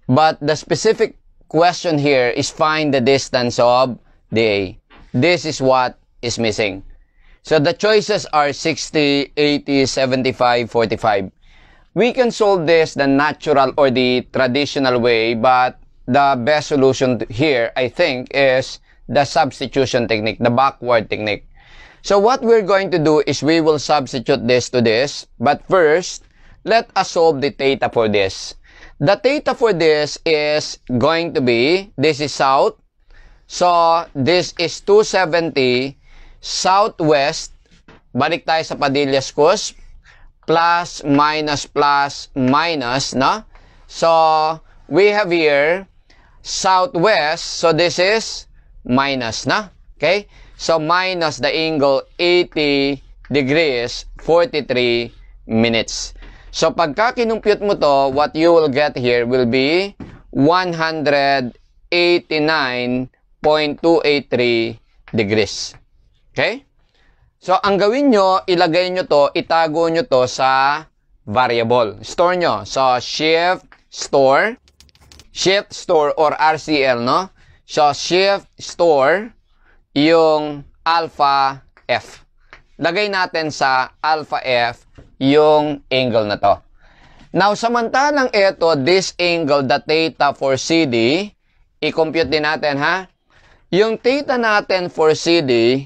but the specific question here is find the distance of DA. This is what is missing. So the choices are 60, 80, 75, 45. We can solve this the natural or the traditional way, but the best solution here, I think, is the substitution technique, the backward technique. So what we're going to do is we will substitute this to this. But first, let us solve the theta for this. The theta for this is going to be, this is south. So this is 270 southwest. Balik tayo sa Padillas cusp. Plus, minus, no? So we have here southwest. So this is minus, no? Okay? So, minus the angle 80 degrees, 43 minutes. So, pagka kinumpute mo to, what you will get here will be 189.5 0.283 degrees. Okay? So, ang gawin nyo, ilagay nyo to, itago nyo to sa variable. Store nyo. So, shift store or RCL, no? So, shift store yung alpha F. Lagay natin sa alpha F yung angle na to. Now, samantalang ito, this angle, the theta for CD, i-compute din natin, ha? Yung theta natin for CD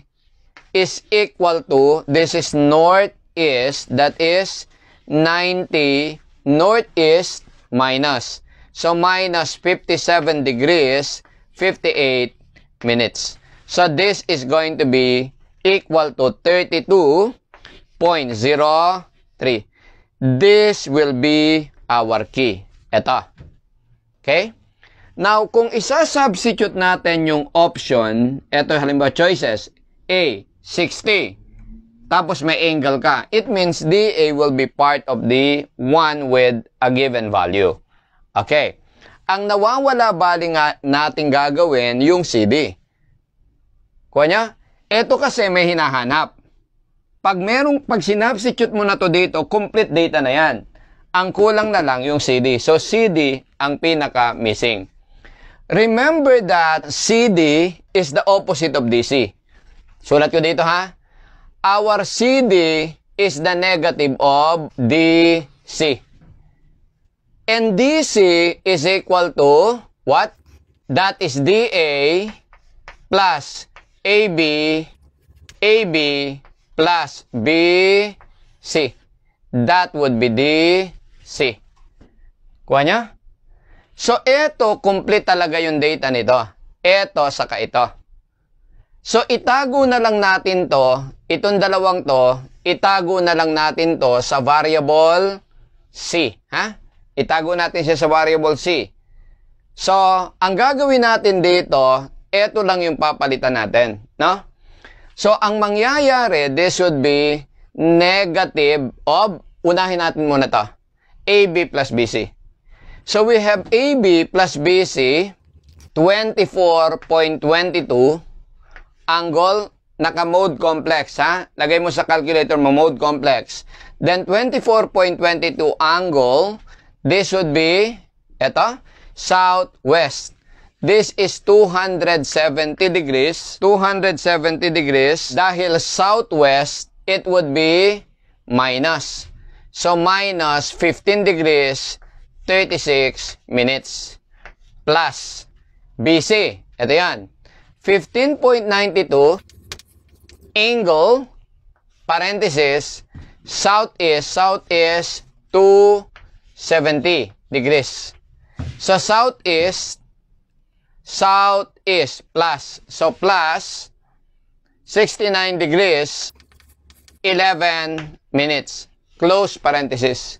is equal to, this is northeast, that is 90 northeast minus. So, minus 57 degrees, 58 minutes. So, this is going to be equal to 32.03. This will be our key. Ito. Okay? Now, kung isa-substitute natin yung option, ito halimbawa choices, A, 60. Tapos may angle ka. It means DA will be part of the one with a given value. Okay. Ang nawawala bali nga natin gagawin yung CD. Kuha niya? Ito kasi may hinahanap. Pag sinubstitute mo na to dito, complete data na yan. Ang kulang na lang yung CD. So, CD ang pinaka-missing. Remember that CD is the opposite of DC. Sulat ko dito, ha? Our CD is the negative of DC. And DC is equal to what? That is DA plus AB plus BC. That would be DC. Kuha niya? So, ito, complete talaga yung data nito. Ito, saka ito. So, itago na lang natin to, itong dalawang to, itago na lang natin to sa variable C. Ha? Itago natin siya sa variable C. So, ang gagawin natin dito, ito lang yung papalitan natin. No? So, ang mangyayari, this would be negative of, unahin natin muna to, AB plus BC. So, we have AB plus BC, 24.22, angle, naka-mode complex, ha? Lagay mo sa calculator mo, mode complex. Then, 24.22 angle, this would be, eto, southwest. This is 270 degrees. 270 degrees. Dahil southwest, it would be minus. So, minus 15 degrees, 36 minutes. Plus, BC. Ito yan. 15.92 angle, parenthesis, southeast 270 degrees. So, southeast plus. So, plus 69 degrees, 11 minutes. Close parenthesis.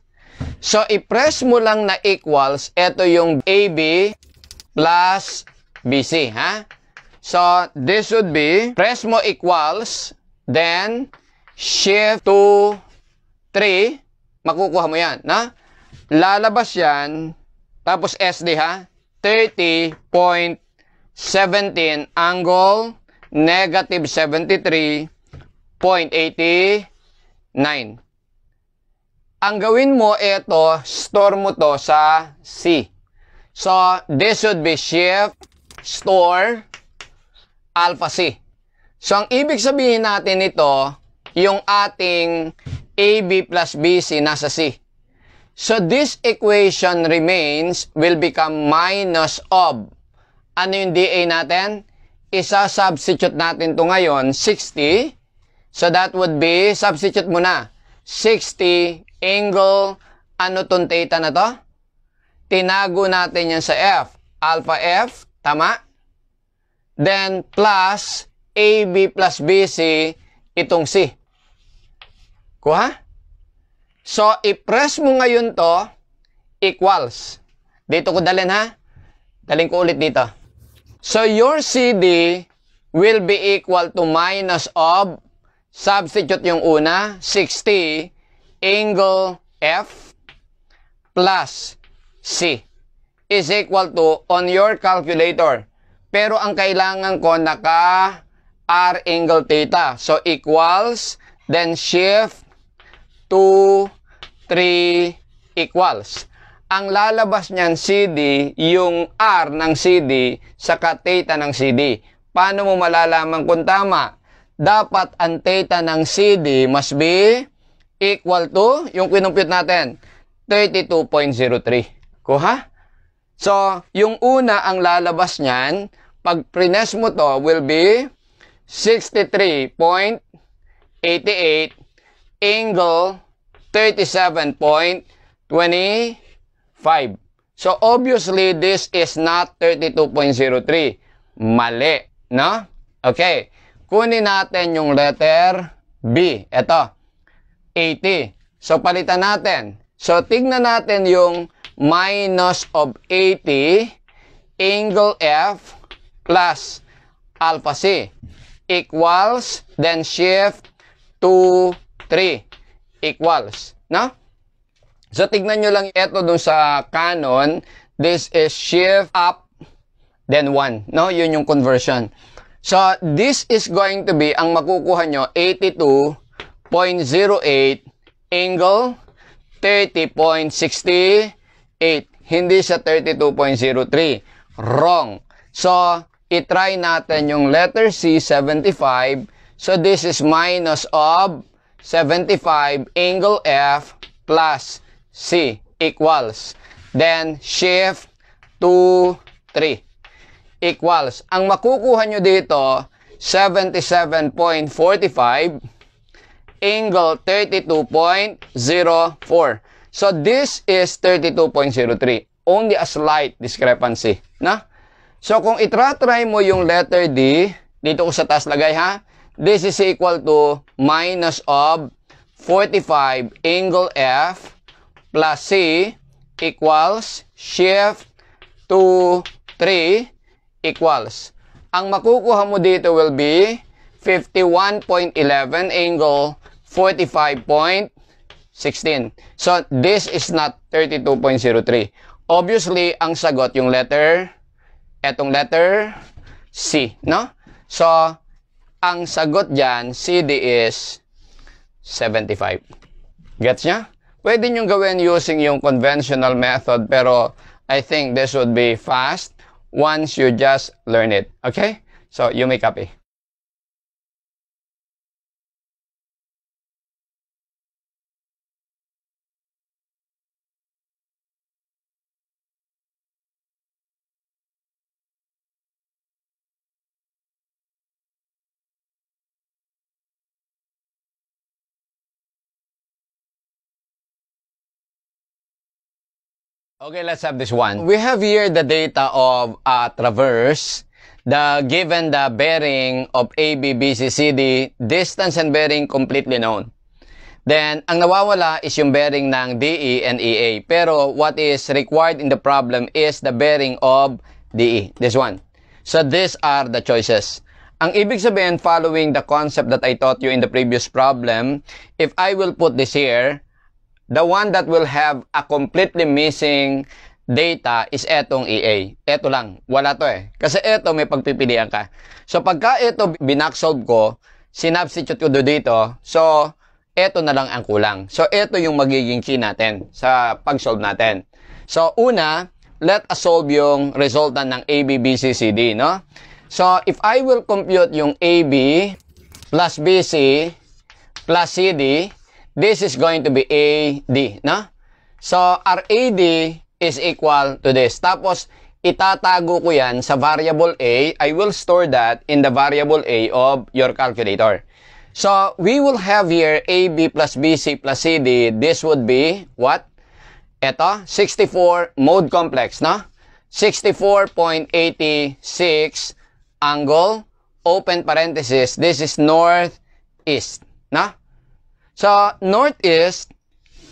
So, i-press mo lang na equals, ito yung AB plus BC, ha? So, this would be, press mo equals, then, shift to 3, makukuha mo yan, na? Lalabas yan, tapos SD, ha? 30.17 angle, negative 73.89. Ang gawin mo, ito, store mo to sa C. So, this would be shift, store, alpha C. So, ang ibig sabihin natin ito, yung ating AB plus BC nasa C. So, this equation will become minus of, ano yung DA natin? Isa-substitute natin to ngayon, 60. So, that would be, substitute mo na, 60 angle, ano tong theta na to? Tinago natin yan sa F. Alpha F, tama? Then, plus AB plus BC, itong C. Kuha? So, i-press mo ngayon to, equals. Dito ko dalhin, ha? Dalhin ko ulit dito. So, your CD will be equal to minus of, substitute yung una, 60, angle F, plus C, is equal to, on your calculator, Pero ang kailangan ko naka R angle theta. So, equals, then shift 2, 3, equals. Ang lalabas niyan CD, yung R ng CD, saka theta ng CD. Paano mo malalaman kung tama? Dapat ang theta ng CD must be equal to, yung kinumpute natin, 32.03. Kuha? So, yung una ang lalabas niyan, pag prines mo to, will be 63.88 angle 37.25. So, obviously, this is not 32.03. Mali, no? Okay. Kunin natin yung letter B. Ito, 80. So, palitan natin. So, tignan natin yung minus of 80 angle F plus alpha C equals, then shift 2, 3 equals, no? So, tignan nyo lang ito dun sa canon. This is shift up, then 1, no? Yun yung conversion. So, this is going to be, ang makukuha nyo, 82.08 angle 30.68. Hindi sa 32.03. Wrong. So, itry natin yung letter C, 75. So, this is minus of 75 angle F plus C equals. Then, shift 2, 3 equals. Ang makukuha nyo dito, 77.45 angle 32.04. So, this is 32.03. Only a slight discrepancy. Na? So, kung itratry mo yung letter D, dito ko sa taas lagay ha, this is equal to minus of 45 angle F plus C equals shift 2, 3 equals. Ang makukuha mo dito will be 51.11 angle 45.16. So, this is not 32.03. Obviously, ang sagot yung letter, etong letter C, no? So, ang sagot dyan, CD is 75. Gets niya? Pwede nyo gawin using yung conventional method, pero I think this would be fast once you just learn it. Okay? So, you may copy. Okay, let's have this one. We have here the data of a traverse, given the bearing of AB, BC, CD, distance and bearing completely known. Then, ang nawawala is yung bearing ng DE and EA. Pero, what is required in the problem is the bearing of DE. This one. So, these are the choices. Ang ibig sabihin, following the concept that I taught you in the previous problem, if I will put this here, the one that will have a completely missing data is etong EA. Eto lang. Wala to eh. Kasi eto may pagpipilian ka. So, pagka eto binaksolve ko, sinubstitute ko dito. So, eto na lang ang kulang. So, eto yung magiging key natin sa pag-solve natin. So, una, let us solve yung resultant ng AB, BC, CD, no? So, if I will compute yung AB plus BC plus CD, this is going to be AD, no? So, our AD is equal to this. Tapos, itatago ko yan sa variable A. I will store that in the variable A of your calculator. So, we will have here AB plus BC plus CD. This would be, what? Ito, 64 mode complex, no? 64.86 angle, open parenthesis. This is northeast, no? So, northeast,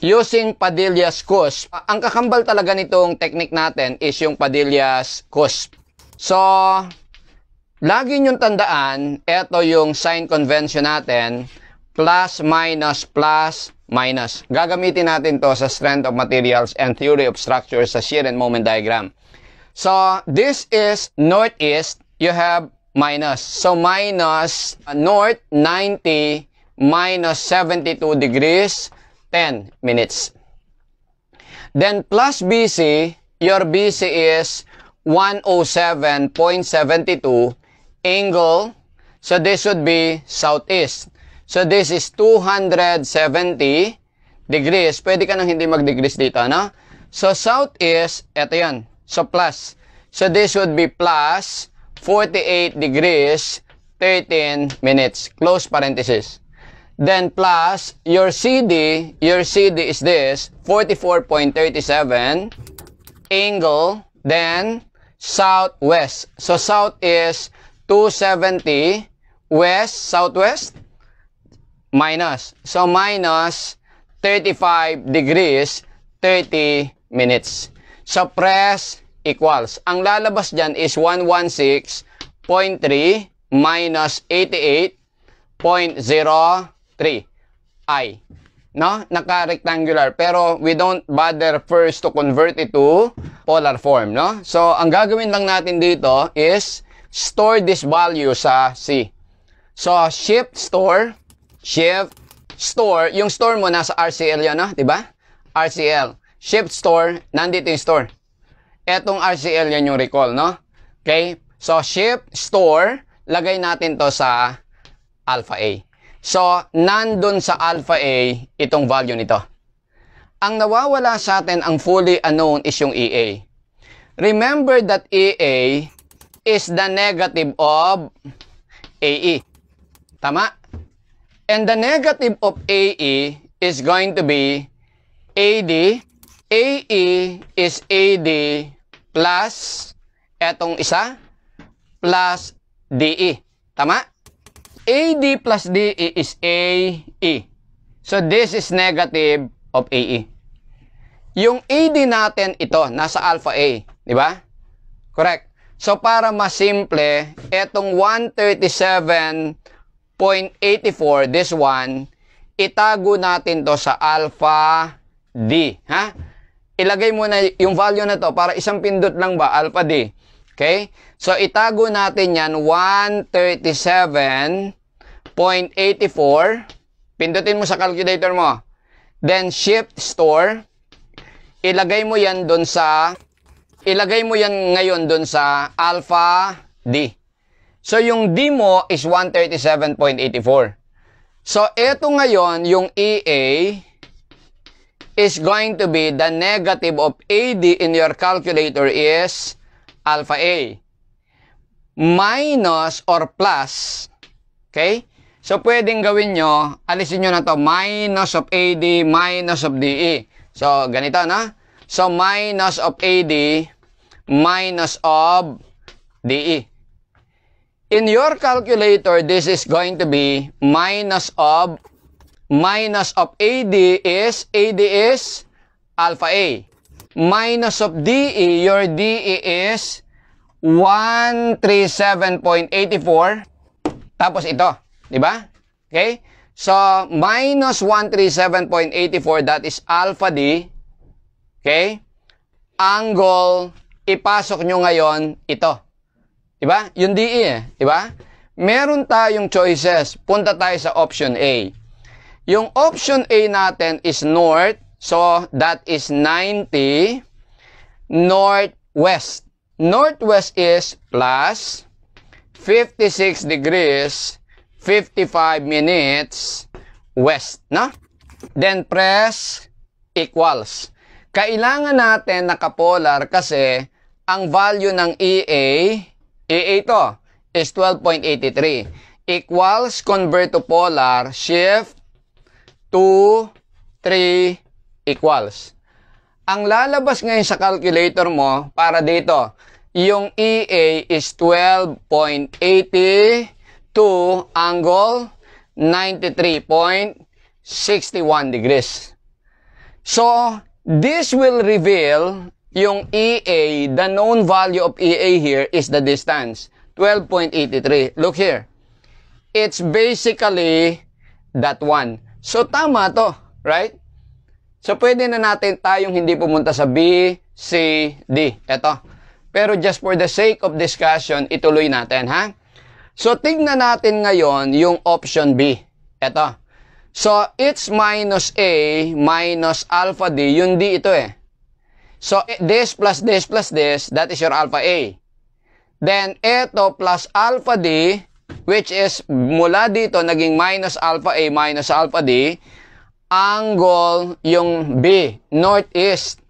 using Padilla's cusp. Ang kakambal talaga nitong technique natin is yung Padilla's cusp. So, lagi nyong tandaan, ito yung sign convention natin, plus, minus, plus, minus. Gagamitin natin to sa strength of materials and theory of structures sa shear and moment diagram. So, this is northeast. you have minus. So, minus north 90 minus 72 degrees, 10 minutes. Then, plus BC, your BC is 107.72 angle. So, this would be southeast. So, this is 270 degrees. Pwede ka nang hindi mag-degrees dito, no? So, southeast, eto yan. So, plus. So, this would be plus 48 degrees, 13 minutes. Close parenthesis. Then, plus, your CD is this, 44.37 angle. Then, southwest. So, south is 270. West, southwest, minus. So, minus 35 degrees, 30 minutes. So, press equals. Ang lalabas dyan is 116.3 minus 88.03 I. No? Naka-rectangular. Pero, we don't bother first to convert it to polar form. No? So, ang gagawin lang natin dito is store this value sa C. So, shift store, yung store mo nasa RCL yan, no? Diba? RCL. Shift store, nandito yung store. Etong RCL yan yung recall, no? Okay? So, shift store, lagay natin to sa alpha A. So, nandun sa alpha A, itong value nito. Ang nawawala sa atin, ang fully unknown is yung EA. Remember that EA is the negative of AE. Tama? And the negative of AE is going to be AD. AE is AD plus etong isa plus DE. Tama? AD plus DE is AE. So, this is negative of AE. Yung AD natin ito, nasa alpha A. Diba? Correct. So, para mas simple, etong 137.84, this one, itago natin to sa alpha D. Ha? Ilagay mo na yung value na to para isang pindot lang ba, alpha D. Okay? So, itago natin yan, 137.84. Pindutin mo sa calculator mo. Then, shift store. Ilagay mo yan ngayon dun sa alpha D. So, yung D mo is 137.84. So, ito ngayon, yung EA is going to be the negative of AD in your calculator is alpha A. Minus or plus. Okay? So, pwedeng gawin nyo, alisin nyo na to, minus of AD, minus of DE. So, ganito, na? So, minus of AD, minus of DE. In your calculator, this is going to be minus of AD is alpha A. Minus of DE, your DE is 137.84. Tapos ito, di ba? Okay? So, minus 137.84, that is alpha D. Okay? Angle, ipasok nyo ngayon ito. Diba? Yung DE eh. Diba? Meron tayong choices. Punta tayo sa option A. Yung option A natin is north. So, that is 90. Northwest. Northwest is plus 56 degrees, 55 minutes west. No? Then, press equals. Kailangan natin nakapolar kasi ang value ng EA ito is 12.83. Equals, convert to polar, shift, 2, 3, equals. Ang lalabas ngayon sa calculator mo, para dito, yung EA is 12.82 angle 93.61 degrees. So, this will reveal yung EA, the known value of EA here is the distance, 12.83. Look here. It's basically that one. So, tama to, right? So, pwede na natin tayong hindi pumunta sa B, C, D. Ito. Pero just for the sake of discussion, ituloy natin, ha? So, tignan natin ngayon yung option B. Ito. So, it's minus A minus alpha D. Yung D ito eh. So, this plus this plus this, that is your alpha A. Then, ito plus alpha D, which is mula dito, naging minus alpha A minus alpha D. Angle yung B, northeast.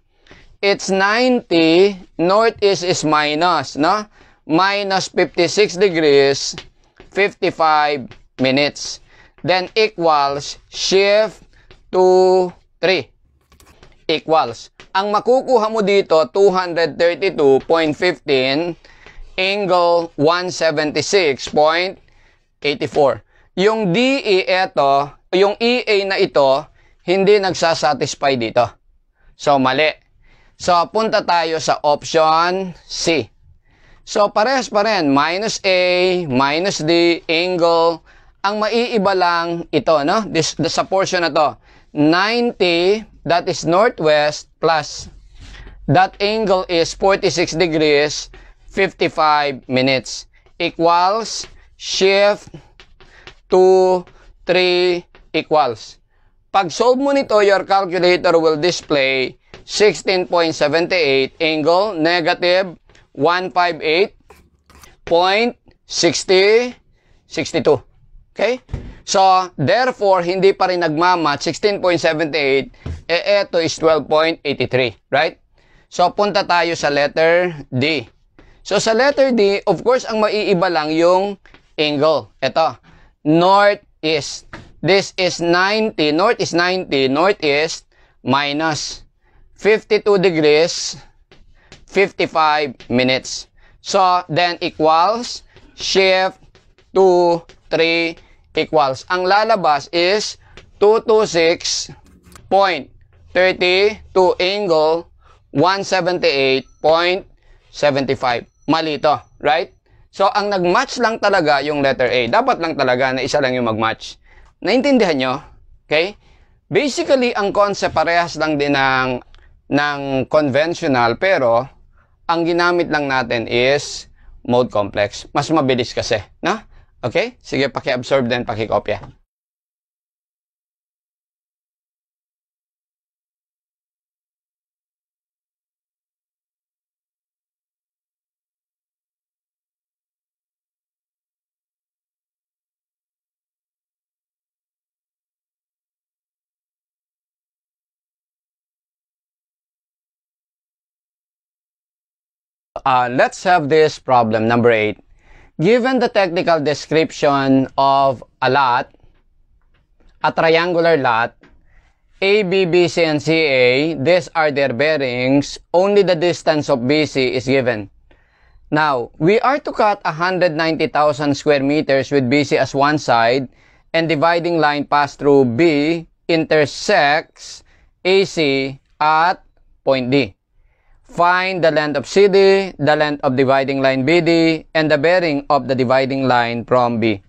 It's 90, northeast is minus, no? Minus 56 degrees, 55 minutes. Then equals, shift to 3. Equals. Ang makukuha mo dito, 232.15, angle 176.84. Yung DE ito, yung EA na ito, hindi nagsasatisfy dito. So, mali. So, punta tayo sa option C. So, parehas pa rin. Minus A, minus D, angle. Ang maiiba lang ito, no? Sa portion na to. 90, that is northwest, plus that angle is 46 degrees, 55 minutes. Equals, shift to 3 equals. Pag solve mo nito, your calculator will display 16.78 angle negative 158.62. Okay? So, therefore, hindi pa rin nagmamatch 16.78, eto is 12.83. Right? So, punta tayo sa letter D. So, sa letter D, of course, ang maiiba lang yung angle. Ito, northeast. This is 90, north is 90, northeast minus 52 degrees, 55 minutes. So, then equals, shift to 3 equals. Ang lalabas is 226.32 angle 178.75. Mali to, right? So, ang nag-match lang talaga yung letter A. Dapat lang talaga na isa lang yung mag-match. Naintindihan nyo? Okay? Basically, ang concept parehas lang din ng conventional, pero ang ginamit lang natin is mode complex. Mas mabilis kasi. No? Okay? Sige, paki-absorb din, paki-kopya. Let's have this problem, number 8. Given the technical description of a lot, a triangular lot, A, B, B, C, and CA, these are their bearings, only the distance of BC is given. Now, we are to cut 190,000 square meters with BC as one side, and dividing line passed through B intersects AC at point D. Find the length of CD, the length of dividing line BD, and the bearing of the dividing line from B.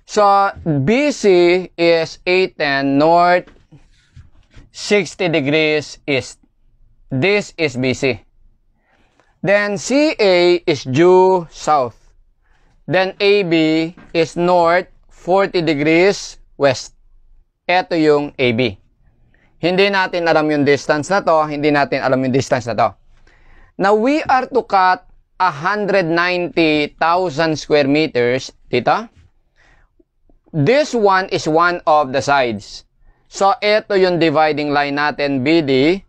So, BC is 810 north, 60 degrees east. This is BC. Then, CA is due south. Then, AB is north, 40 degrees west. Ito yung AB. Hindi natin alam yung distance na to, hindi natin alam yung distance na to. Now, we are to cut 190,000 square meters. Dito. This one is one of the sides. So, ito yung dividing line natin, BD,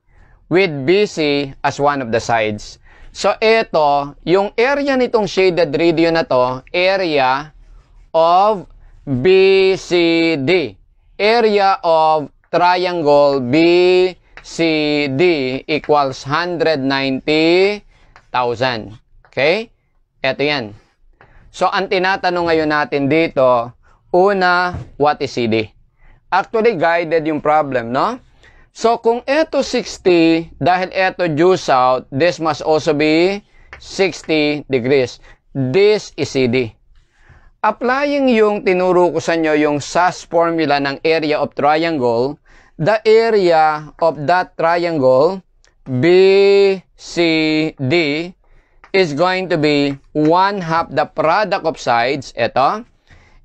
with BC as one of the sides. So, ito, yung area nitong shaded region na to, area of BCD. Area of triangle BCD equals 190,000. Okay? Ito yan. So, ang tinatanong ngayon natin dito, una, what is CD? Actually, guided yung problem, no? So, kung ito 60, dahil ito due south, this must also be 60 degrees. This is CD. Applying yung tinuro ko sa inyo, yung SAS formula ng area of triangle, the area of that triangle, BCD, is going to be 1/2 the product of sides. Ito,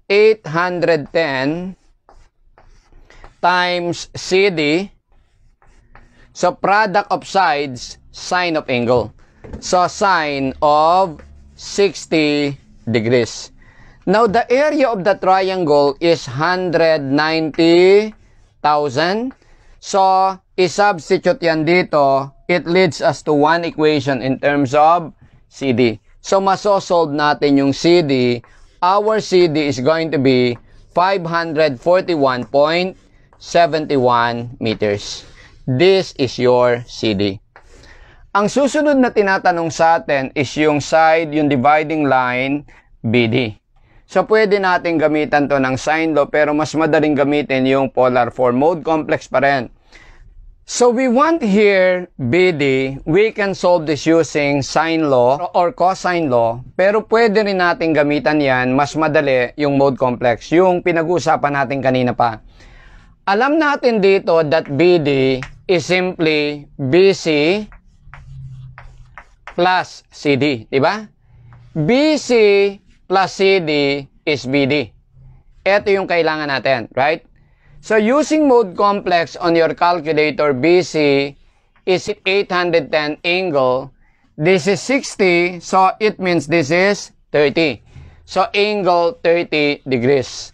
810 times CD. So, product of sides, sine of angle. So, sine of 60 degrees. Now, the area of the triangle is 190,000. So, i-substitute yan dito. It leads us to one equation in terms of CD. So, masosolve natin yung CD. Our CD is going to be 541.71 meters. This is your CD. Ang susunod na tinatanong sa atin is yung side, yung dividing line, BD. So, pwede natin gamitan to ng sine law, pero mas madaling gamitin yung polar form. Mode complex pa rin. So, we want here BD. We can solve this using sine law or cosine law, pero pwede rin natin gamitan yan, mas madali yung mode complex, yung pinag-uusapan natin kanina pa. Alam natin dito that BD is simply BC plus CD, di ba? BC plus CD is BD. Ito yung kailangan natin, right? So, using mode complex on your calculator, BC is 810 angle. This is 60, so it means this is 30. So, angle 30 degrees.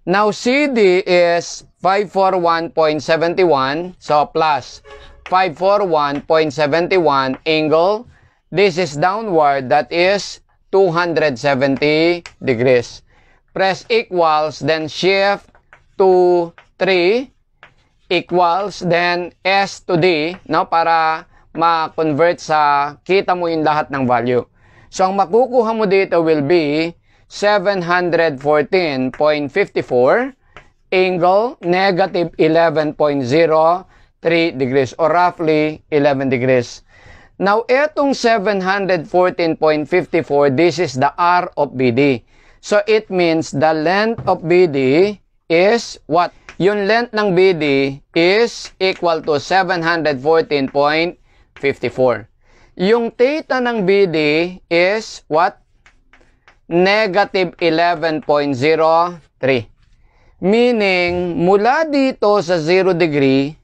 Now, CD is 541.71, so plus 541.71 angle. This is downward, that is 270 degrees. Press equals, then shift to 3 equals, then S to D, no, para ma-convert sa, kita mo yung lahat ng value. So, ang makukuha mo dito will be 714.54 angle negative 11.03 degrees or roughly 11 degrees. Now, etong 714.54, this is the R of BD. So, it means the length of BD is what? Yung length ng BD is equal to 714.54. Yung theta ng BD is what? Negative 11.03. Meaning, mula dito sa 0 degree,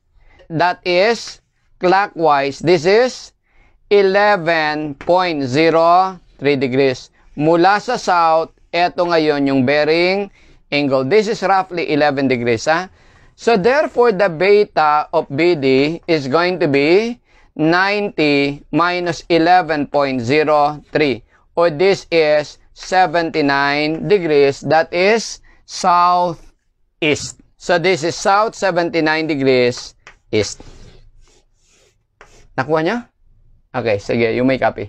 that is clockwise, this is 11.03 degrees. Mula sa south, eto ngayon yung bearing angle. This is roughly 11 degrees. Ha? So, therefore, the beta of BD is going to be 90 minus 11.03. Or this is 79 degrees. That is southeast. So, this is south 79 degrees east. Nakuha niyo? Okay, sige, you may copy.